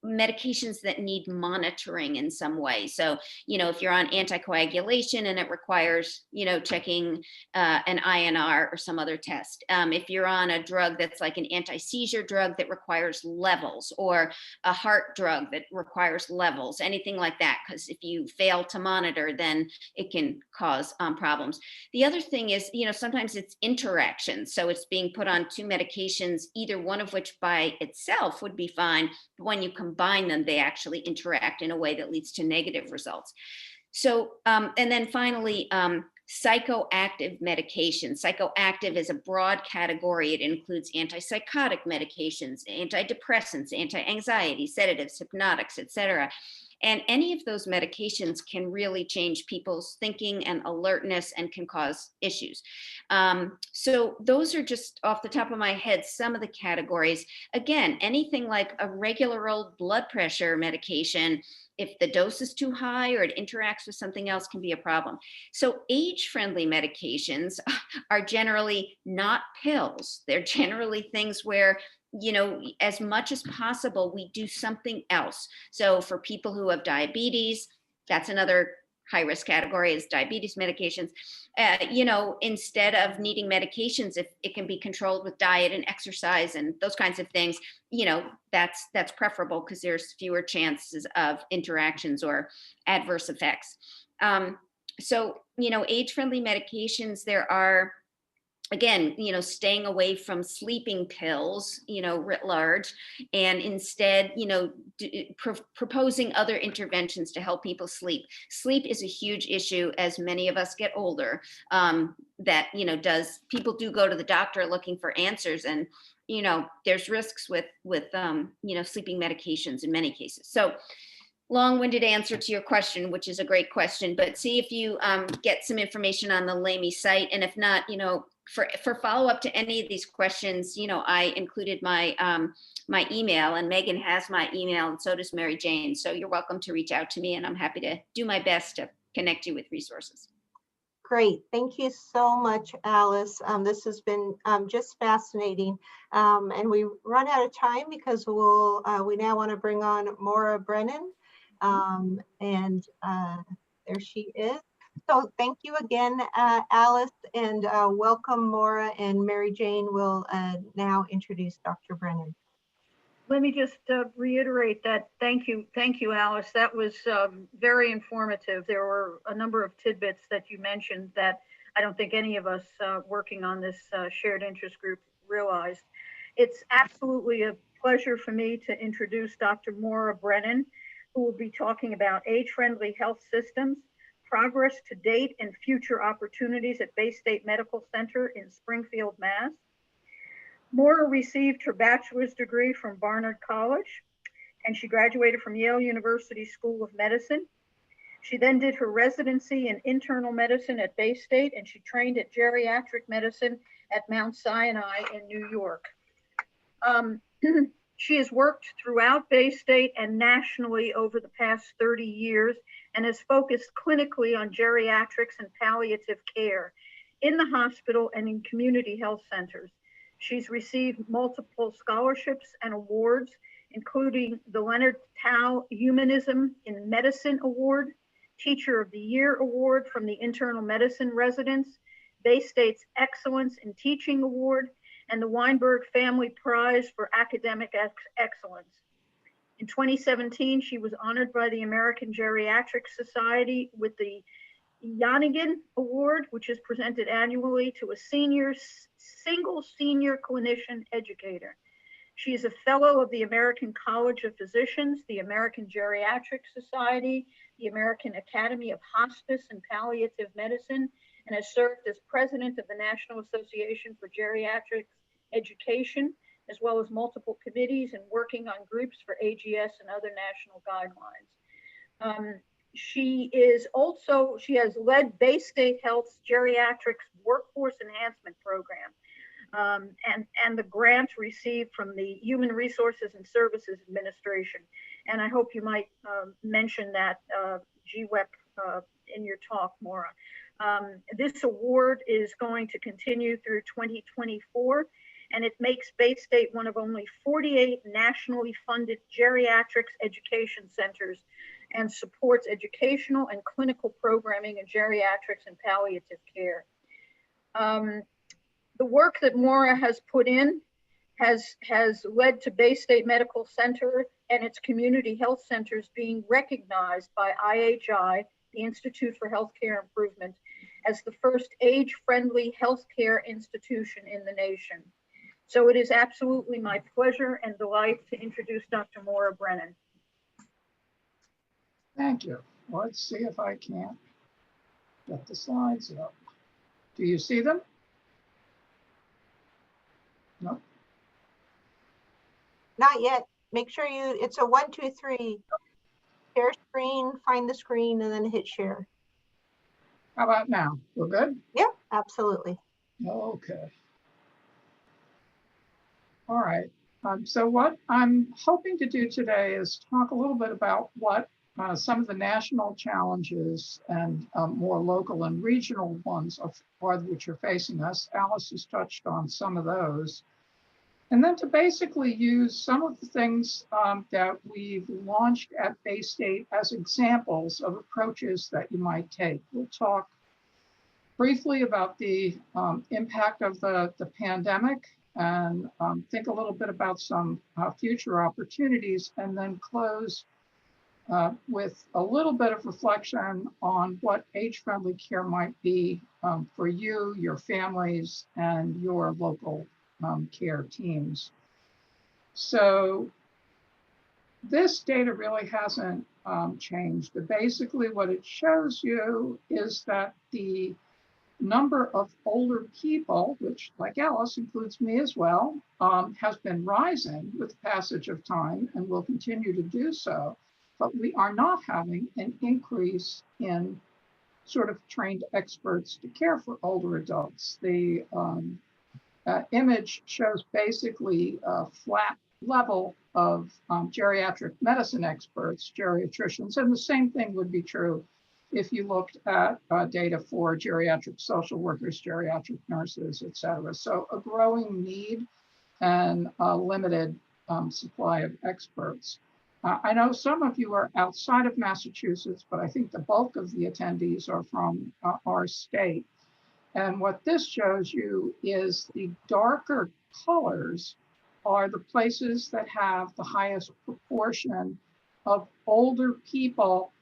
medications that need monitoring in some way. So, if you're on anticoagulation and it requires, checking an INR or some other test. If you're on a drug that's like an anti-seizure drug that requires levels, or a heart drug that requires levels, anything like that, because if you fail to monitor, then it can cause problems. The other thing is, sometimes it's interactions. So it's being put on two medications, either one of which by itself would be fine, but when you combine them, they actually interact in a way that leads to negative results. So, and then finally, psychoactive medications. Psychoactive is a broad category. It includes antipsychotic medications, antidepressants, anti-anxiety, sedatives, hypnotics, et cetera. And any of those medications can really change people's thinking and alertness and can cause issues. So those are just off the top of my head, some of the categories. Again, anything like a regular old blood pressure medication, if the dose is too high or it interacts with something else, can be a problem. So age-friendly medications are generally not pills. They're generally things where, as much as possible, we do something else. So for people who have diabetes, that's another high-risk category, is diabetes medications. Instead of needing medications, if it can be controlled with diet and exercise and those kinds of things, that's preferable because there's fewer chances of interactions or adverse effects. So, age-friendly medications, there are, again, staying away from sleeping pills, writ large, and instead, proposing other interventions to help people sleep. Sleep is a huge issue as many of us get older. People do go to the doctor looking for answers, and, there's risks with sleeping medications in many cases. So, long-winded answer to your question, which is a great question, but see if you get some information on the Lamy site. And if not, for follow-up to any of these questions, I included my my email, and Megan has my email, and so does Mary Jane. So you're welcome to reach out to me, and I'm happy to do my best to connect you with resources. Great. Thank you so much, Alice. This has been just fascinating. And we run out of time because we now want to bring on Maura Brennan. And there she is. So thank you again, Alice, and welcome, Maura, and Mary Jane will now introduce Dr. Brennan. Let me just reiterate that. Thank you, Alice. That was very informative. There were a number of tidbits that you mentioned that I don't think any of us working on this shared interest group realized. It's absolutely a pleasure for me to introduce Dr. Maura Brennan. who will be talking about age-friendly health systems, progress to date and future opportunities at Bay State Medical Center in Springfield, Mass. Maura received her bachelor's degree from Barnard College, and she graduated from Yale University School of Medicine. She then did her residency in internal medicine at Bay State, and she trained at geriatric medicine at Mount Sinai in New York. She has worked throughout Bay State and nationally over the past 30 years and has focused clinically on geriatrics and palliative care in the hospital and in community health centers. She's received multiple scholarships and awards, including the Leonard Tao Humanism in Medicine Award, Teacher of the Year Award from the Internal Medicine Residents, Bay State's Excellence in Teaching Award, and the Weinberg Family Prize for Academic Excellence. In 2017, she was honored by the American Geriatric Society with the Yanigan Award, which is presented annually to a single senior clinician educator. She is a fellow of the American College of Physicians, the American Geriatric Society, the American Academy of Hospice and Palliative Medicine, and has served as president of the National Association for Geriatric Education, as well as multiple committees and working on groups for AGS and other national guidelines. She has led Bay State Health's Geriatrics Workforce Enhancement Program and the grant received from the Human Resources and Services Administration. And I hope you might mention that GWEP in your talk, Maura. This award is going to continue through 2024, and it makes Bay State one of only 48 nationally funded geriatrics education centers and supports educational and clinical programming in geriatrics and palliative care. The work that Maura has put in has led to Bay State Medical Center and its community health centers being recognized by IHI, the Institute for Healthcare Improvement, as the first age-friendly healthcare institution in the nation. So it is absolutely my pleasure and delight to introduce Dr. Maura Brennan. Thank you. Let's see if I can get the slides up. Do you see them? No. Not yet. Make sure it's a 1, 2, 3. Share screen, find the screen, and then hit share. How about now? We're good? Yep, absolutely. Okay. All right. So what I'm hoping to do today is talk a little bit about what some of the national challenges and more local and regional ones are which are facing us. Alice has touched on some of those. And then to basically use some of the things that we've launched at Bay State as examples of approaches that you might take. We'll talk briefly about the impact of the pandemic and think a little bit about some future opportunities, and then close with a little bit of reflection on what age-friendly care might be for you, your families, and your local care teams. So this data really hasn't changed. But basically what it shows you is that the number of older people, which like Alice includes me as well, has been rising with the passage of time and will continue to do so. But we are not having an increase in sort of trained experts to care for older adults. The image shows basically a flat level of geriatric medicine experts, geriatricians, and the same thing would be true if you looked at data for geriatric social workers, geriatric nurses, et cetera. So a growing need and a limited supply of experts. I know some of you are outside of Massachusetts, but I think the bulk of the attendees are from our state. And what this shows you is the darker colors are the places that have the highest proportion of older people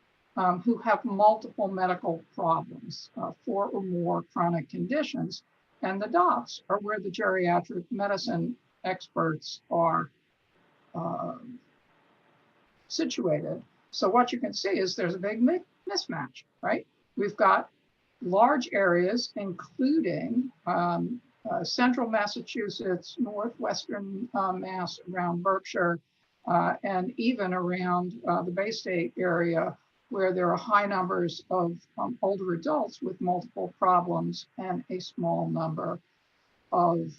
who have multiple medical problems, 4 or more chronic conditions. And the dots are where the geriatric medicine experts are situated. So what you can see is there's a big mismatch, right? We've got large areas, including central Massachusetts, northwestern Mass around Berkshire, and even around the Bay State area, where there are high numbers of older adults with multiple problems and a small number of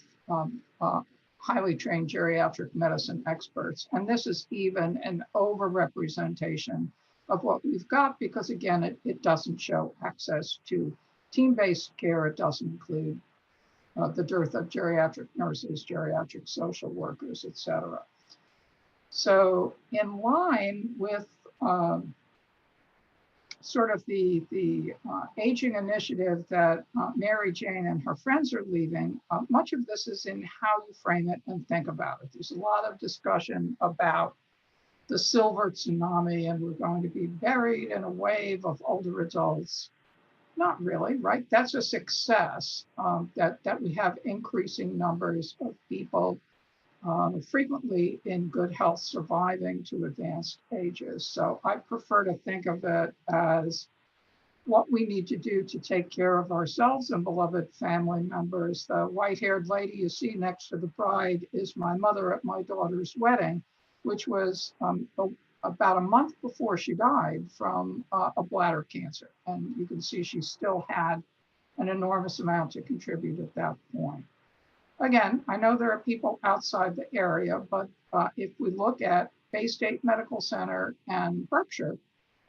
highly trained geriatric medicine experts. And this is even an overrepresentation of what we've got, because again, it doesn't show access to team-based care. It doesn't include the dearth of geriatric nurses, geriatric social workers, et cetera. So in line with sort of the aging initiative that Mary Jane and her friends are leading, much of this is in how you frame it and think about it. There's a lot of discussion about the silver tsunami, and we're going to be buried in a wave of older adults. Not really, right? That's a success, that we have increasing numbers of people frequently in good health surviving to advanced ages. So I prefer to think of it as what we need to do to take care of ourselves and beloved family members. The white-haired lady you see next to the bride is my mother at my daughter's wedding, which was about a month before she died from a bladder cancer. And you can see she still had an enormous amount to contribute at that point. Again, I know there are people outside the area, but if we look at Bay State Medical Center and Berkshire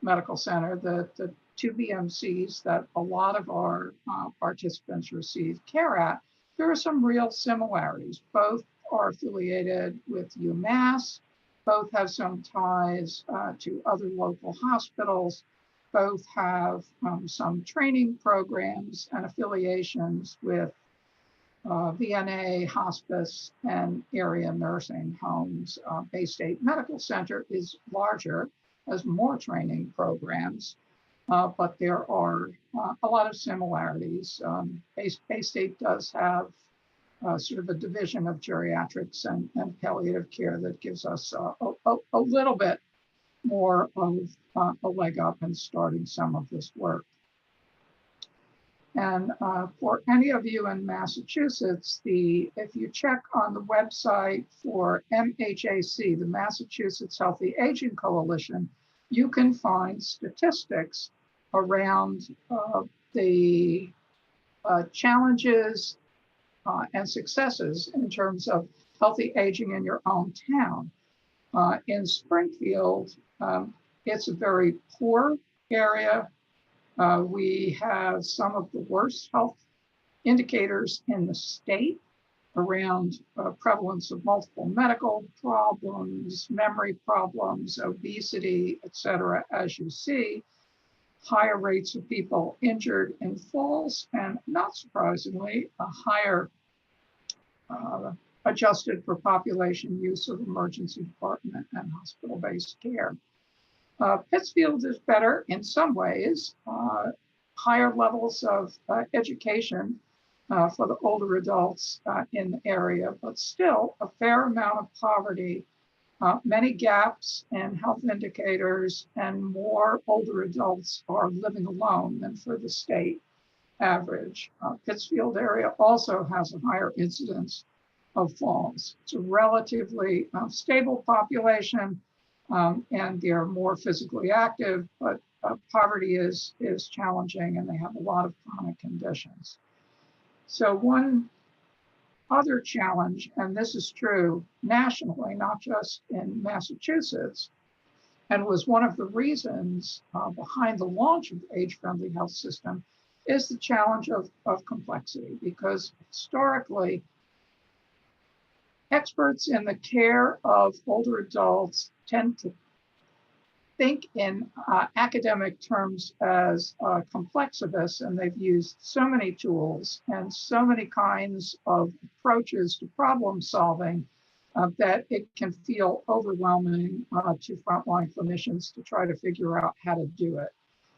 Medical Center, the two BMCs that a lot of our participants receive care at, there are some real similarities. Both are affiliated with UMass, both have some ties to other local hospitals, both have some training programs and affiliations with VNA, hospice, and area nursing homes. Bay State Medical Center is larger, has more training programs, but there are a lot of similarities. Bay State does have sort of a division of geriatrics and palliative care that gives us a little bit more of a leg up in starting some of this work. And for any of you in Massachusetts, if you check on the website for MHAC, the Massachusetts Healthy Aging Coalition, you can find statistics around the challenges and successes in terms of healthy aging in your own town. In Springfield, it's a very poor area. We have some of the worst health indicators in the state around prevalence of multiple medical problems, memory problems, obesity, et cetera, as you see. Higher rates of people injured in falls, and not surprisingly, a higher adjusted for population use of emergency department and hospital-based care. Pittsfield is better in some ways, higher levels of education for the older adults in the area, but still a fair amount of poverty, many gaps in health indicators, and more older adults are living alone than for the state average. Pittsfield area also has a higher incidence of falls. It's a relatively stable population, and they're more physically active, but poverty is challenging, and they have a lot of chronic conditions. So one other challenge, and this is true nationally, not just in Massachusetts, and was one of the reasons behind the launch of the age-friendly health system, is the challenge of complexity, because historically, experts in the care of older adults tend to think in academic terms as complexivists, and they've used so many tools and so many kinds of approaches to problem solving that it can feel overwhelming to frontline clinicians to try to figure out how to do it.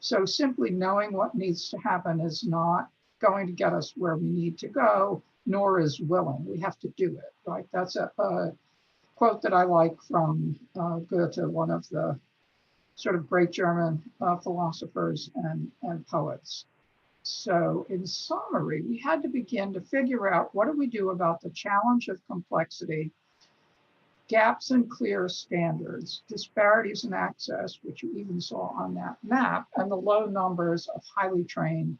So simply knowing what needs to happen is not going to get us where we need to go, nor is willing. We have to do it, right? That's a quote that I like from Goethe, one of the sort of great German philosophers and poets. So in summary, we had to begin to figure out what do we do about the challenge of complexity, gaps in clear standards, disparities in access, which you even saw on that map, and the low numbers of highly trained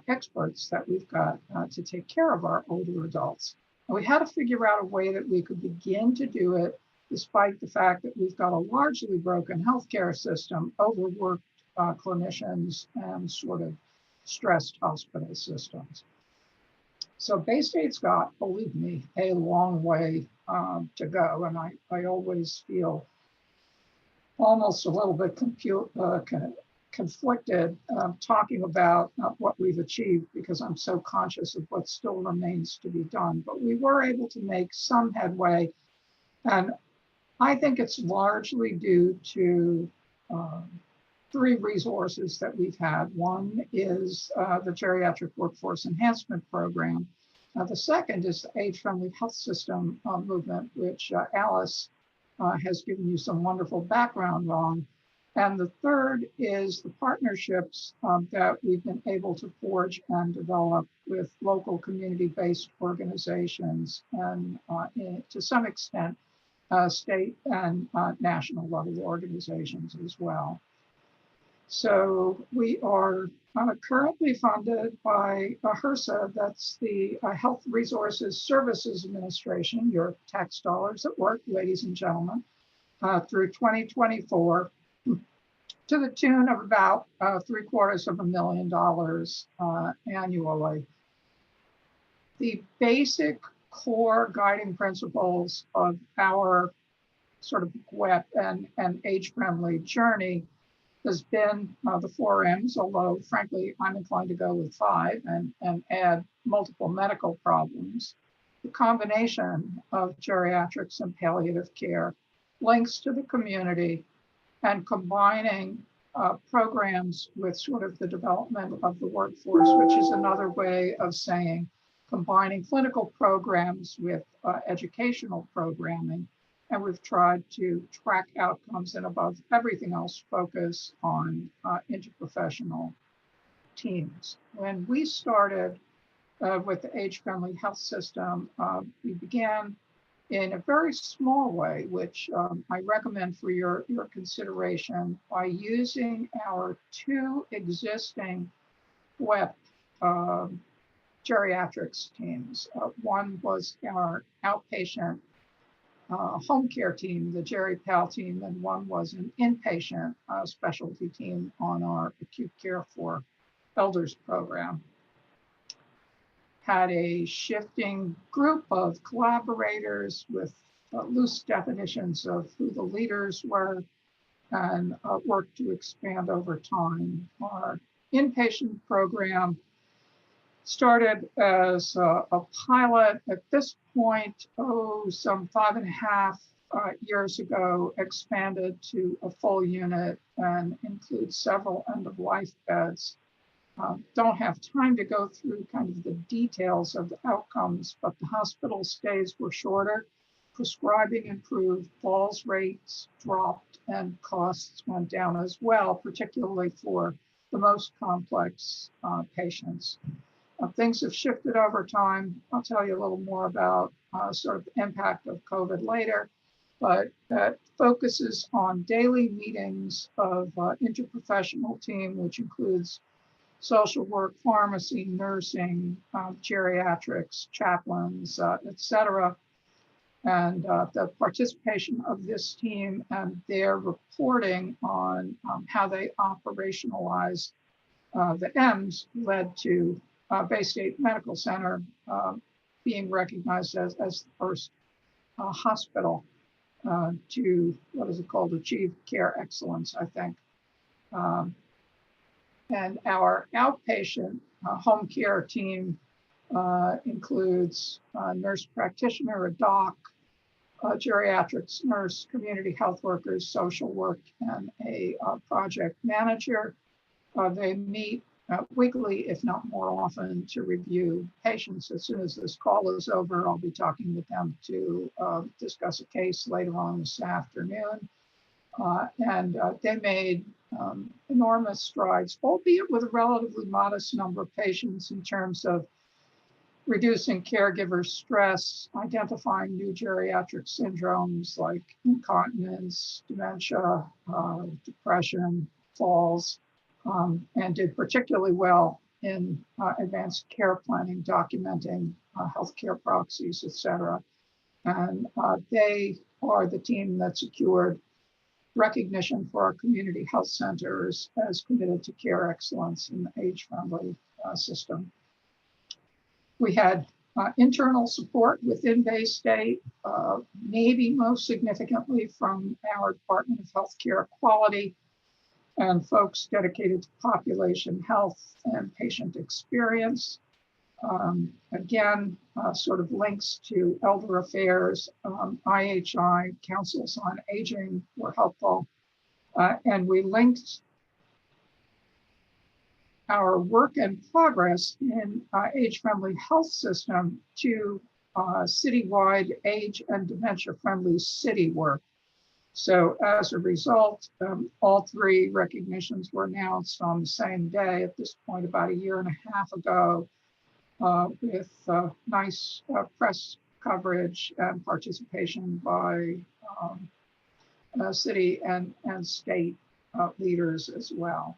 experts that we've got to take care of our older adults. And we had to figure out a way that we could begin to do it despite the fact that we've got a largely broken healthcare system, overworked clinicians, and sort of stressed hospital systems. So Bay State's got, believe me, a long way to go. And I always feel almost a little bit conflicted talking about what we've achieved because I'm so conscious of what still remains to be done. But we were able to make some headway. And I think it's largely due to three resources that we've had. One is the Geriatric Workforce Enhancement Program. The second is the Age-Friendly Health System movement, which Alice has given you some wonderful background on. And the third is the partnerships that we've been able to forge and develop with local community-based organizations and to some extent, state and national level organizations as well. So we are currently funded by HRSA, that's the Health Resources Services Administration, your tax dollars at work, ladies and gentlemen, through 2024 to the tune of about $750,000 annually. The basic core guiding principles of our sort of WEP and age-friendly journey has been the 4 M's, although frankly, I'm inclined to go with 5 and add multiple medical problems. The combination of geriatrics and palliative care, links to the community, and combining programs with sort of the development of the workforce, which is another way of saying combining clinical programs with educational programming. And we've tried to track outcomes and above everything else, focus on interprofessional teams. When we started with the age-friendly health system, we began in a very small way, which I recommend for your consideration, by using our 2 existing WEP geriatrics teams. One was our outpatient home care team, the GeriPal team, and one was an inpatient specialty team on our acute care for elders program. Had a shifting group of collaborators with loose definitions of who the leaders were and worked to expand over time. Our inpatient program started as a pilot at this point, some 5.5 years ago, expanded to a full unit and includes several end-of-life beds. Don't have time to go through kind of the details of the outcomes, but the hospital stays were shorter, prescribing improved, falls rates dropped, and costs went down as well, particularly for the most complex patients. Things have shifted over time. I'll tell you a little more about sort of the impact of COVID later, but that focuses on daily meetings of interprofessional team, which includes social work, pharmacy, nursing, geriatrics, chaplains, et cetera. And the participation of this team and their reporting on how they operationalize the M's led to Bay State Medical Center being recognized as the first hospital to, what is it called, achieve care excellence, I think. And our outpatient home care team includes a nurse practitioner, a doc, geriatrics nurse, community health workers, social work, and a project manager. They meet weekly, if not more often, to review patients. As soon as this call is over, I'll be talking with them to discuss a case later on this afternoon. They made enormous strides, albeit with a relatively modest number of patients in terms of reducing caregiver stress, identifying new geriatric syndromes like incontinence, dementia, depression, falls, and did particularly well in advanced care planning, documenting healthcare proxies, et cetera. And they are the team that secured recognition for our community health centers as committed to care excellence in the age-friendly system. We had internal support within Bay State, maybe most significantly from our Department of Healthcare Quality and folks dedicated to population health and patient experience. Again, sort of links to elder affairs, IHI, councils on aging were helpful. And we linked our work and progress in age-friendly health system to citywide age and dementia-friendly city work. So as a result, all three recognitions were announced on the same day at this point about a year and a half ago, with nice press coverage and participation by city and state leaders as well.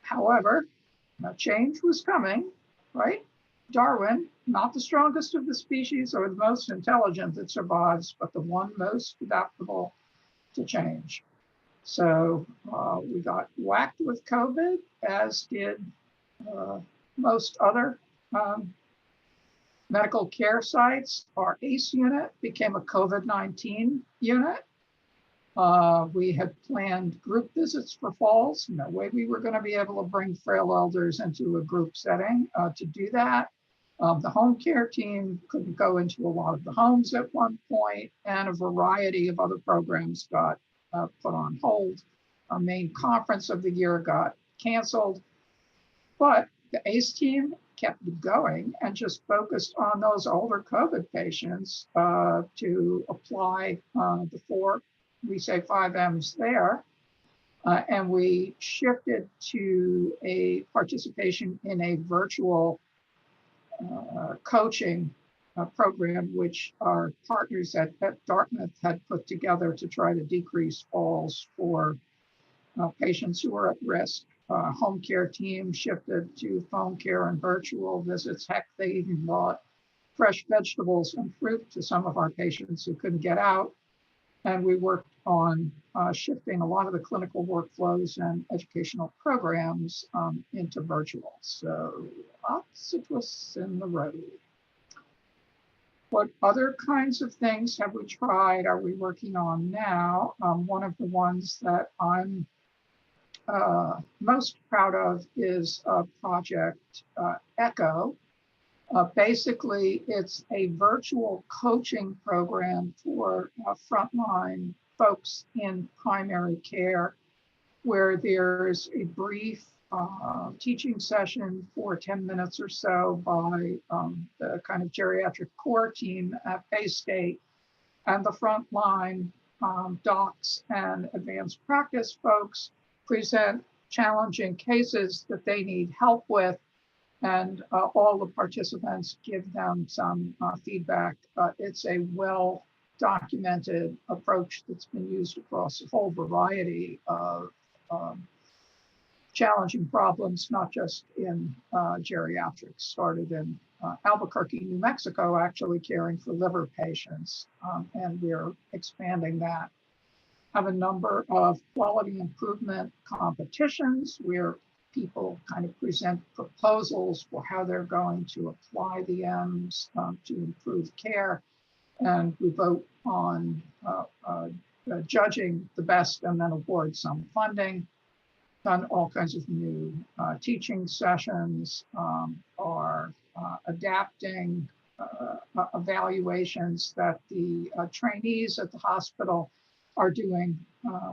However, change was coming, right? Darwin, not the strongest of the species or the most intelligent that survives, but the one most adaptable to change. So we got whacked with COVID, as did most other medical care sites. Our ACE unit became a COVID-19 unit. We had planned group visits for falls. No way we were going to be able to bring frail elders into a group setting to do that. The home care team couldn't go into a lot of the homes at one point, and a variety of other programs got put on hold. Our main conference of the year got canceled, but the ACE team kept going and just focused on those older COVID patients to apply the we say 5 M's there. And we shifted to a participation in a virtual coaching program, which our partners at Dartmouth had put together to try to decrease falls for patients who are at risk. Home care team shifted to phone care and virtual visits. Heck, they even brought fresh vegetables and fruit to some of our patients who couldn't get out. And we worked on shifting a lot of the clinical workflows and educational programs into virtual. So lots of twists in the road. What other kinds of things have we tried? Are we working on now? One of the ones that I'm most proud of is Project ECHO. Basically, it's a virtual coaching program for frontline folks in primary care, where there's a brief teaching session for 10 minutes or so by the kind of geriatric core team at Bay State, and the frontline docs and advanced practice folks present challenging cases that they need help with, and all the participants give them some feedback. It's a well-documented approach that's been used across a whole variety of challenging problems, not just in geriatrics. Started in Albuquerque, New Mexico, actually caring for liver patients, and we're expanding that. Have a number of quality improvement competitions where people kind of present proposals for how they're going to apply the M's to improve care. And we vote on judging the best and then award some funding. Done all kinds of new teaching sessions, are adapting evaluations that the trainees at the hospital are doing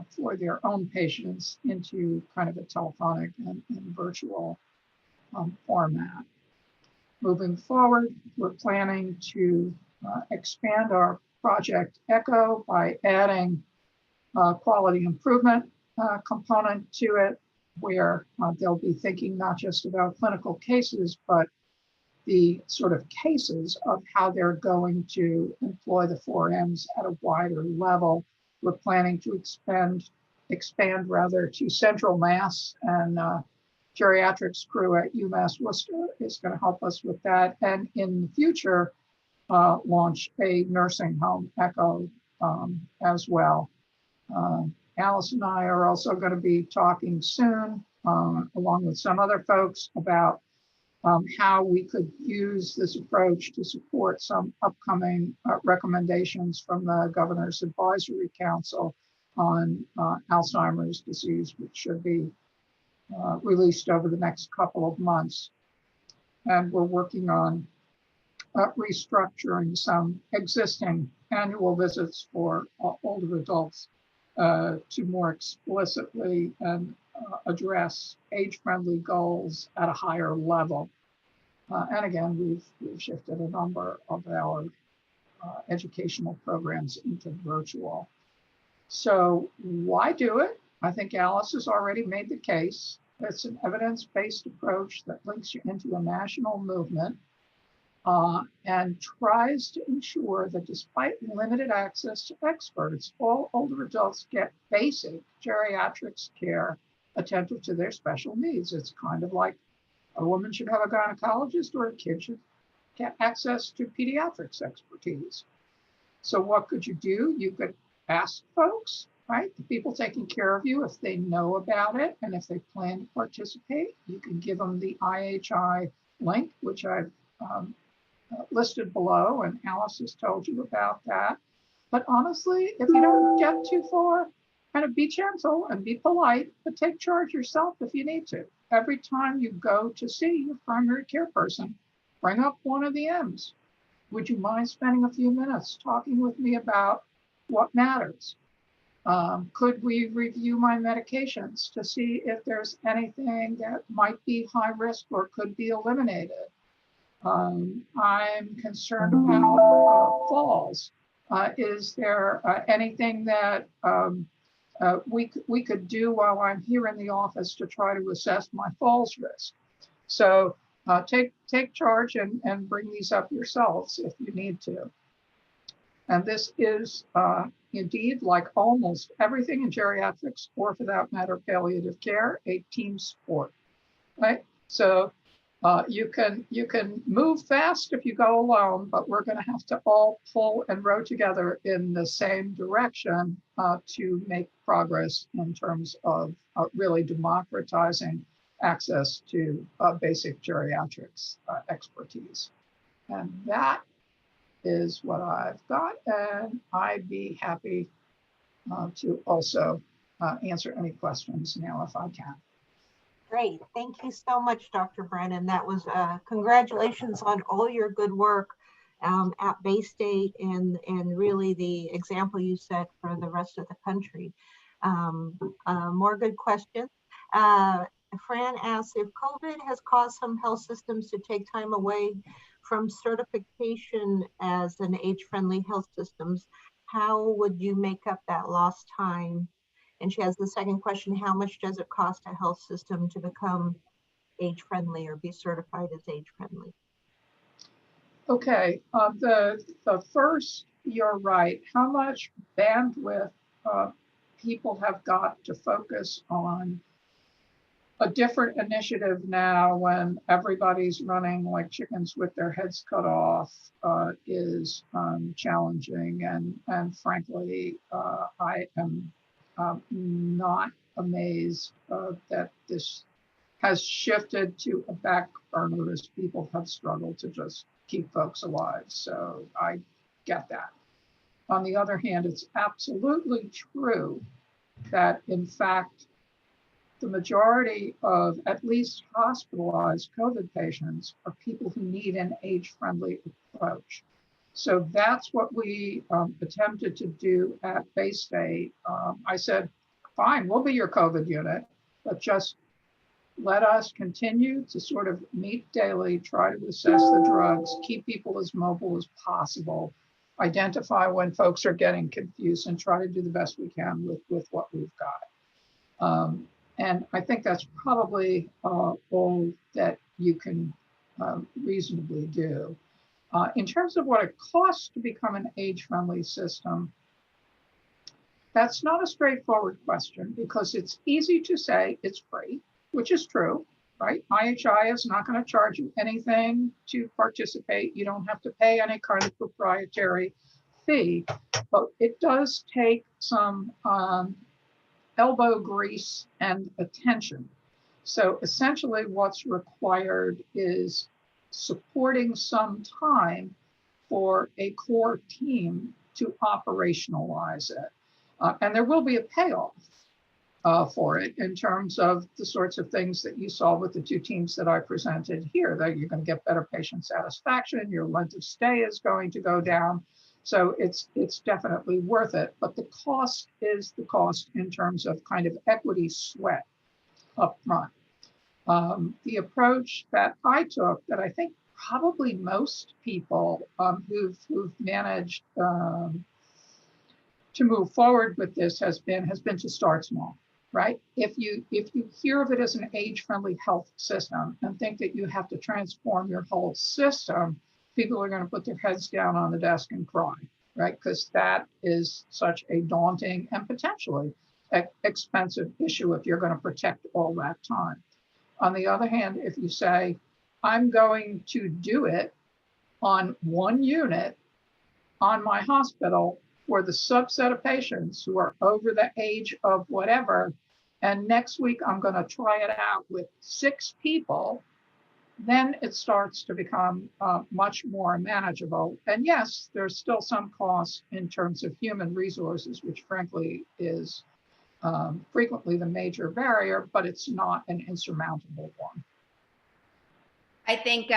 for their own patients into kind of a telephonic and virtual format. Moving forward, we're planning to expand our Project ECHO by adding quality improvement component to it, where they'll be thinking not just about clinical cases, but the sort of cases of how they're going to employ the 4Ms at a wider level. We're planning to expand rather to Central Mass, and geriatrics crew at UMass Worcester is going to help us with that. And in the future, launch a nursing home ECHO as well. Alice and I are also going to be talking soon, along with some other folks, about how we could use this approach to support some upcoming recommendations from the Governor's Advisory Council on Alzheimer's disease, which should be released over the next couple of months. And we're working on restructuring some existing annual visits for older adults to more explicitly and address age-friendly goals at a higher level. And again, we've shifted a number of our educational programs into virtual. So why do it? I think Alice has already made the case. It's an evidence-based approach that links you into a national movement and tries to ensure that despite limited access to experts, all older adults get basic geriatrics care attentive to their special needs. It's kind of like a woman should have a gynecologist, or a kid should get access to pediatrics expertise. So what could you do? You could ask folks, right? The people taking care of you, if they know about it and if they plan to participate. You can give them the IHI link, which I've listed below, and Alice has told you about that. But honestly, if you don't get too far, kind of be gentle and be polite, but take charge yourself if you need to. Every time you go to see your primary care person, bring up one of the M's. Would you mind spending a few minutes talking with me about what matters? Could we review my medications to see if there's anything that might be high risk or could be eliminated? I'm concerned about falls. Is there anything that we could do while I'm here in the office to try to assess my falls risk? So take charge and bring these up yourselves if you need to. And this is indeed, like almost everything in geriatrics, or for that matter, palliative care, a team sport, right? So you can move fast if you go alone, but we're going to have to all pull and row together in the same direction to make progress in terms of really democratizing access to basic geriatrics expertise. And that is what I've got, and I'd be happy to also answer any questions now if I can. Great. Thank you so much, Dr. Brennan. That was congratulations on all your good work at Bay State and really the example you set for the rest of the country. More good questions. Fran asks, if COVID has caused some health systems to take time away from certification as an age-friendly health systems, how would you make up that lost time? And she has the second question, how much does it cost a health system to become age-friendly or be certified as age-friendly? Okay, the first, you're right. How much bandwidth people have got to focus on a different initiative now when everybody's running like chickens with their heads cut off is challenging. And frankly, I am not amazed that this has shifted to a back burner as people have struggled to just keep folks alive. So I get that. On the other hand, it's absolutely true that in fact, the majority of at least hospitalized COVID patients are people who need an age-friendly approach. So that's what we attempted to do at Bay State. I said, fine, we'll be your COVID unit, but just let us continue to sort of meet daily, try to assess the drugs, keep people as mobile as possible. identify when folks are getting confused and try to do the best we can with what we've got. And I think that's probably all that you can reasonably do. In terms of what it costs to become an age-friendly system, that's not a straightforward question because it's easy to say it's free, which is true, right? IHI is not going to charge you anything to participate. You don't have to pay any kind of proprietary fee, but it does take some elbow grease and attention. So essentially what's required is supporting some time for a core team to operationalize it. And there will be a payoff for it in terms of the sorts of things that you saw with the two teams that I presented here, that you're going to get better patient satisfaction, your length of stay is going to go down. So it's definitely worth it, but the cost is the cost in terms of kind of equity sweat up front. The approach that I took, that I think probably most people who've managed to move forward with this has been to start small, right? If you hear of it as an age-friendly health system and think that you have to transform your whole system, people are going to put their heads down on the desk and cry, right? Because that is such a daunting and potentially expensive issue if you're going to protect all that time. On the other hand, if you say, I'm going to do it on one unit on my hospital for the subset of patients who are over the age of whatever, and next week I'm going to try it out with 6 people, then it starts to become much more manageable. And yes, there's still some cost in terms of human resources, which frankly is frequently the major barrier, but it's not an insurmountable one. I think,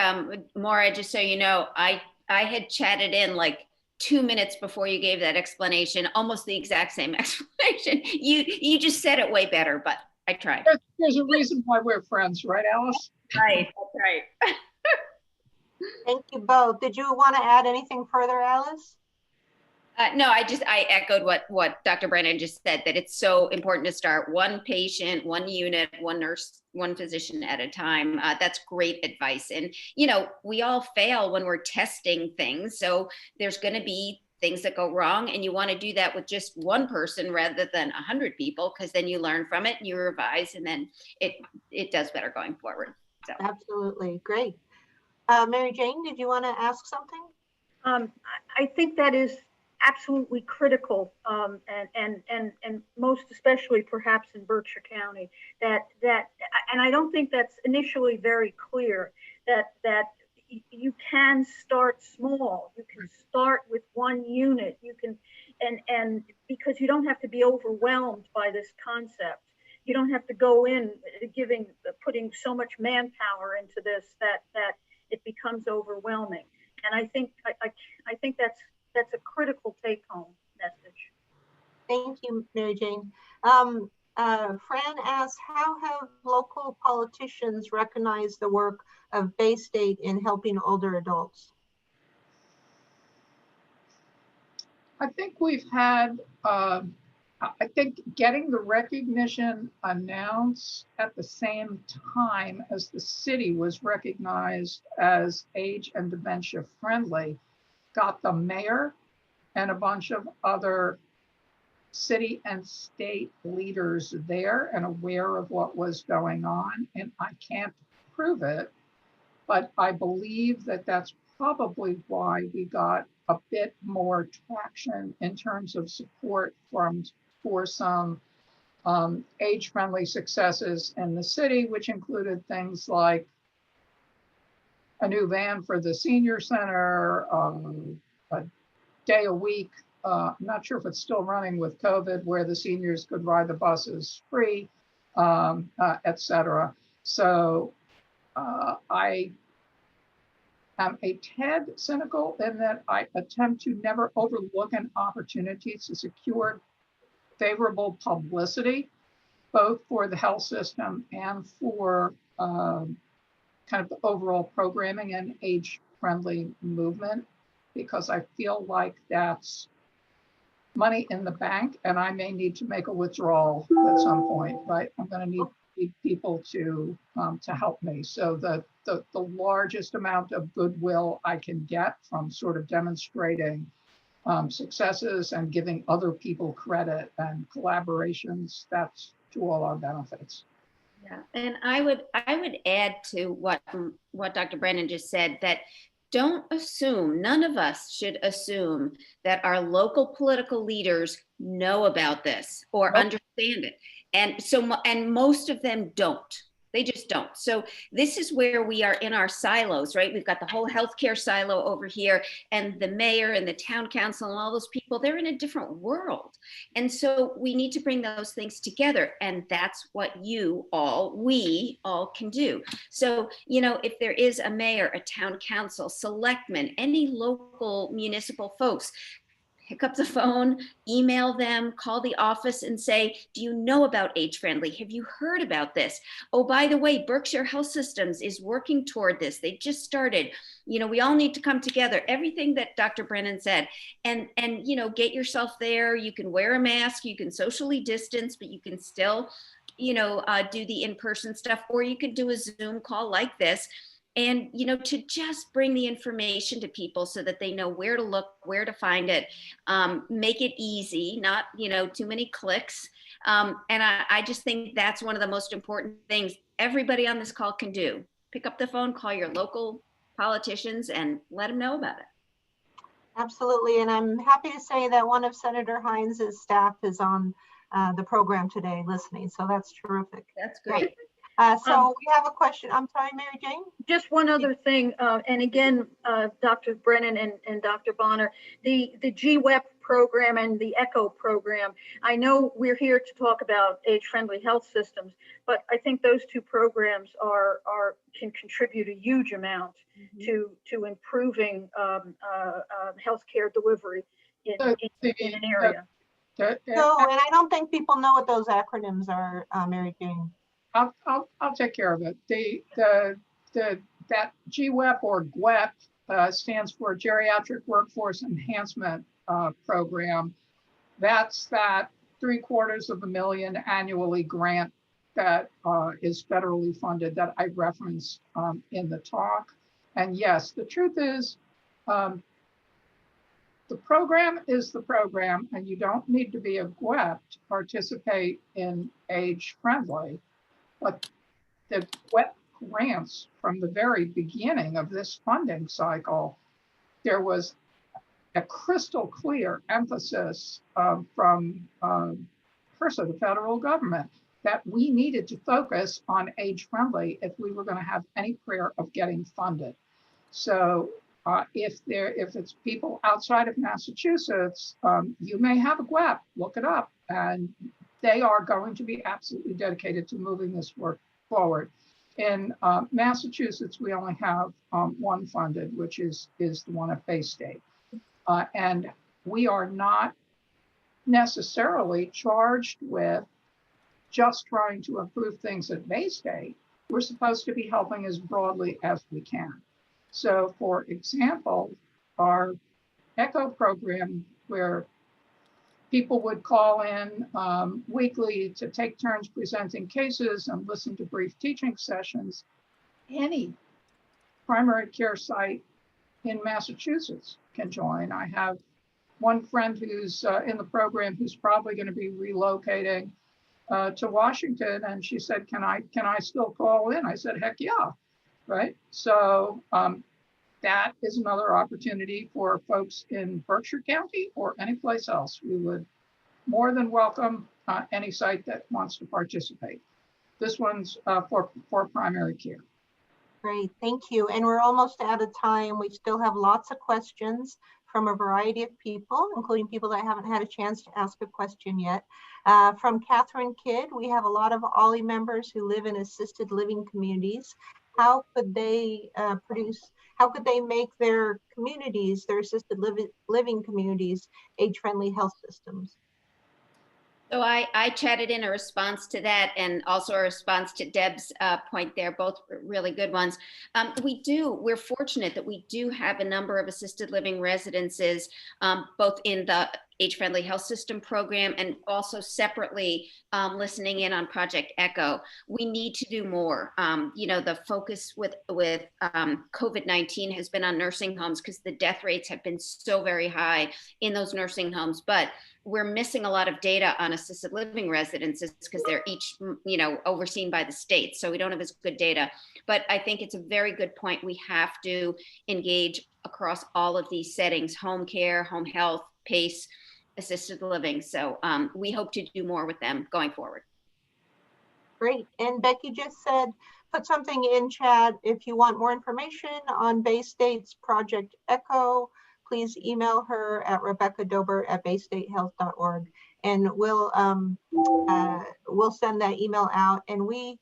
Maura, just so you know, I had chatted in like 2 minutes before you gave that explanation, almost the exact same explanation. You just said it way better, but I tried. There's a reason why we're friends, right, Alice? Right, that's right. Thank you both. Did you want to add anything further, Alice? No, I echoed what Dr. Brennan just said, that it's so important to start one patient, one unit, one nurse, one physician at a time. That's great advice. And, you know, we all fail when we're testing things. So there's going to be things that go wrong, and you want to do that with just one person rather than 100 people, because then you learn from it and you revise, and then it does better going forward. So. Absolutely. Great. Mary Jane, did you want to ask something? I think that is absolutely critical, and most especially perhaps in Berkshire County, and I don't think that's initially very clear, that you can start small. You can start with one unit. You can, and because you don't have to be overwhelmed by this concept. You don't have to go in putting so much manpower into this that it becomes overwhelming. And I think that's a critical take-home message. Thank you, Mary Jane. Fran asks, how have local politicians recognized the work of Bay State in helping older adults? I think we've had, I think getting the recognition announced at the same time as the city was recognized as age and dementia friendly got the mayor and a bunch of other city and state leaders there and aware of what was going on. And I can't prove it, but I believe that that's probably why we got a bit more traction in terms of support for some age-friendly successes in the city, which included things like a new van for the senior center, a day a week. I'm not sure if it's still running with COVID, where the seniors could ride the buses free, et cetera. So I am a tad cynical in that I attempt to never overlook an opportunity to secure favorable publicity, both for the health system and for kind of the overall programming and age-friendly movement. because I feel like that's money in the bank, and I may need to make a withdrawal at some point, right? I'm going to need people to help me. So the largest amount of goodwill I can get from sort of demonstrating successes and giving other people credit and collaborations, that's to all our benefits. Yeah, and I would add to what Dr. Brennan just said, that don't assume, none of us should assume that our local political leaders know about this or understand it. And most of them don't. They just don't. So this is where we are in our silos, right? We've got the whole healthcare silo over here, and the mayor and the town council and all those people, they're in a different world. And so we need to bring those things together. And that's what we all can do. So, you know, if there is a mayor, a town council, selectmen, any local municipal folks, pick up the phone, email them, call the office and say, do you know about Age Friendly? Have you heard about this? Oh, by the way, Berkshire Health Systems is working toward this. They just started. You know, we all need to come together. Everything that Dr. Brennan said, and you know, get yourself there. You can wear a mask, you can socially distance, but you can still, you know, do the in-person stuff, or you could do a Zoom call like this. And, you know, to just bring the information to people so that they know where to look, where to find it, make it easy, not, you know, too many clicks. And I just think that's one of the most important things everybody on this call can do. Pick up the phone, call your local politicians and let them know about it. Absolutely. And I'm happy to say that one of Senator Hines's staff is on the program today listening. So that's terrific. That's great. So we have a question. I'm sorry, Mary Jane? Just one other thing, and again, Dr. Brennan and Dr. Bonner, the GWEP program and the ECHO program, I know we're here to talk about age-friendly health systems, but I think those two programs can contribute a huge amount to improving healthcare delivery in an area. No, and I don't think people know what those acronyms are, Mary Jane. I'll take care of it. That GWEP or GWEP stands for Geriatric Workforce Enhancement Program. That's that $750,000 annually grant that is federally funded that I referenced in the talk. And yes, the truth is, the program is the program, and you don't need to be a GWEP to participate in Age Friendly. But the GWEP grants from the very beginning of this funding cycle, there was a crystal clear emphasis from HRSA, the federal government, that we needed to focus on age friendly if we were going to have any prayer of getting funded. So if it's people outside of Massachusetts, you may have a GWEP, look it up, and they are going to be absolutely dedicated to moving this work forward. In Massachusetts, we only have one funded, which is the one at Bay State. And we are not necessarily charged with just trying to improve things at Bay State. We're supposed to be helping as broadly as we can. So for example, our ECHO program, where people would call in weekly to take turns presenting cases and listen to brief teaching sessions. Any primary care site in Massachusetts can join. I have one friend who's in the program who's probably going to be relocating to Washington, and she said, "Can I still call in?" I said, "Heck yeah!" Right. So that is another opportunity for folks in Berkshire County or any place else. We would more than welcome any site that wants to participate. This one's for primary care. Great, thank you. And we're almost out of time. We still have lots of questions from a variety of people, including people that haven't had a chance to ask a question yet. From Catherine Kidd, we have a lot of OLLI members who live in assisted living communities. How could they make their communities, their assisted living communities, age-friendly health systems? So I chatted in a response to that, and also a response to Deb's point there, both really good ones. We're fortunate that we do have a number of assisted living residences, both in the Age-Friendly Health System program and also separately listening in on Project Echo. We need to do more. The focus with COVID-19 has been on nursing homes because the death rates have been so very high in those nursing homes, but we're missing a lot of data on assisted living residences because they're each, overseen by the state. So we don't have as good data. But I think it's a very good point. We have to engage across all of these settings: home care, home health, PACE, assisted living. So we hope to do more with them going forward. Great. And Becky just said, put something in chat if you want more information on Bay State's Project Echo. Please email her at rebecca.dober@baystatehealth.org, and we'll send that email out. And we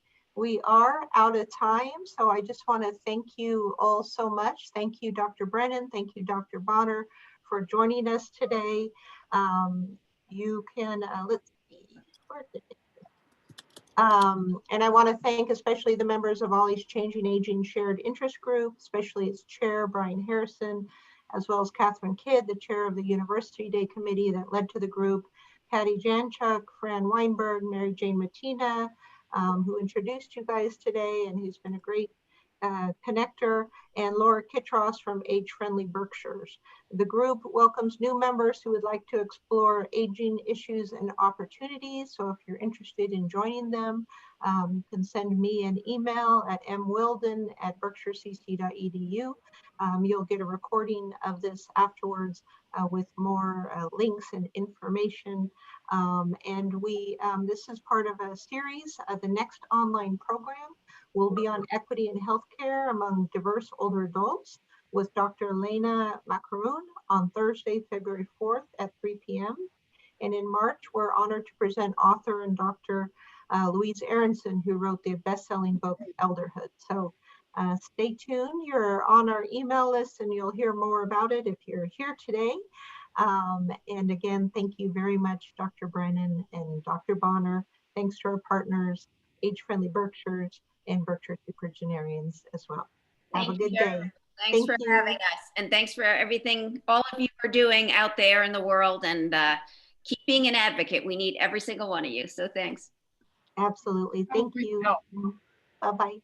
are out of time, so I just want to thank you all so much. Thank you, Dr. Brennan. Thank you, Dr. Bonner, for joining us today. You can let's see. And I want to thank especially the members of OLLI's Changing Aging Shared Interest Group, especially its chair, Brian Harrison, as well as Catherine Kidd, the chair of the University Day Committee that led to the group, Patty Janchuk, Fran Weinberg, Mary Jane Matina, who introduced you guys today and who's been a great connector, and Laura Kitros from Age Friendly Berkshires. The group welcomes new members who would like to explore aging issues and opportunities. So if you're interested in joining them, you can send me an email at mwilden@berkshirecc.edu. You'll get a recording of this afterwards with more links and information. This is part of a series. The next online program will be on equity in healthcare among diverse older adults with Dr. Lena Macaroon on Thursday, February 4th at 3 p.m. And in March, we're honored to present author and Dr. Louise Aronson, who wrote the best-selling book, Elderhood. So stay tuned. You're on our email list and you'll hear more about it if you're here today. And again, thank you very much, Dr. Brennan and Dr. Bonner. Thanks to our partners, Age Friendly Berkshires and Berkshire SuperGenarians as well. Have a good day. Thanks for having us. And thanks for everything all of you are doing out there in the world, and keep being an advocate. We need every single one of you. So thanks. Absolutely. Thank you. Bye-bye.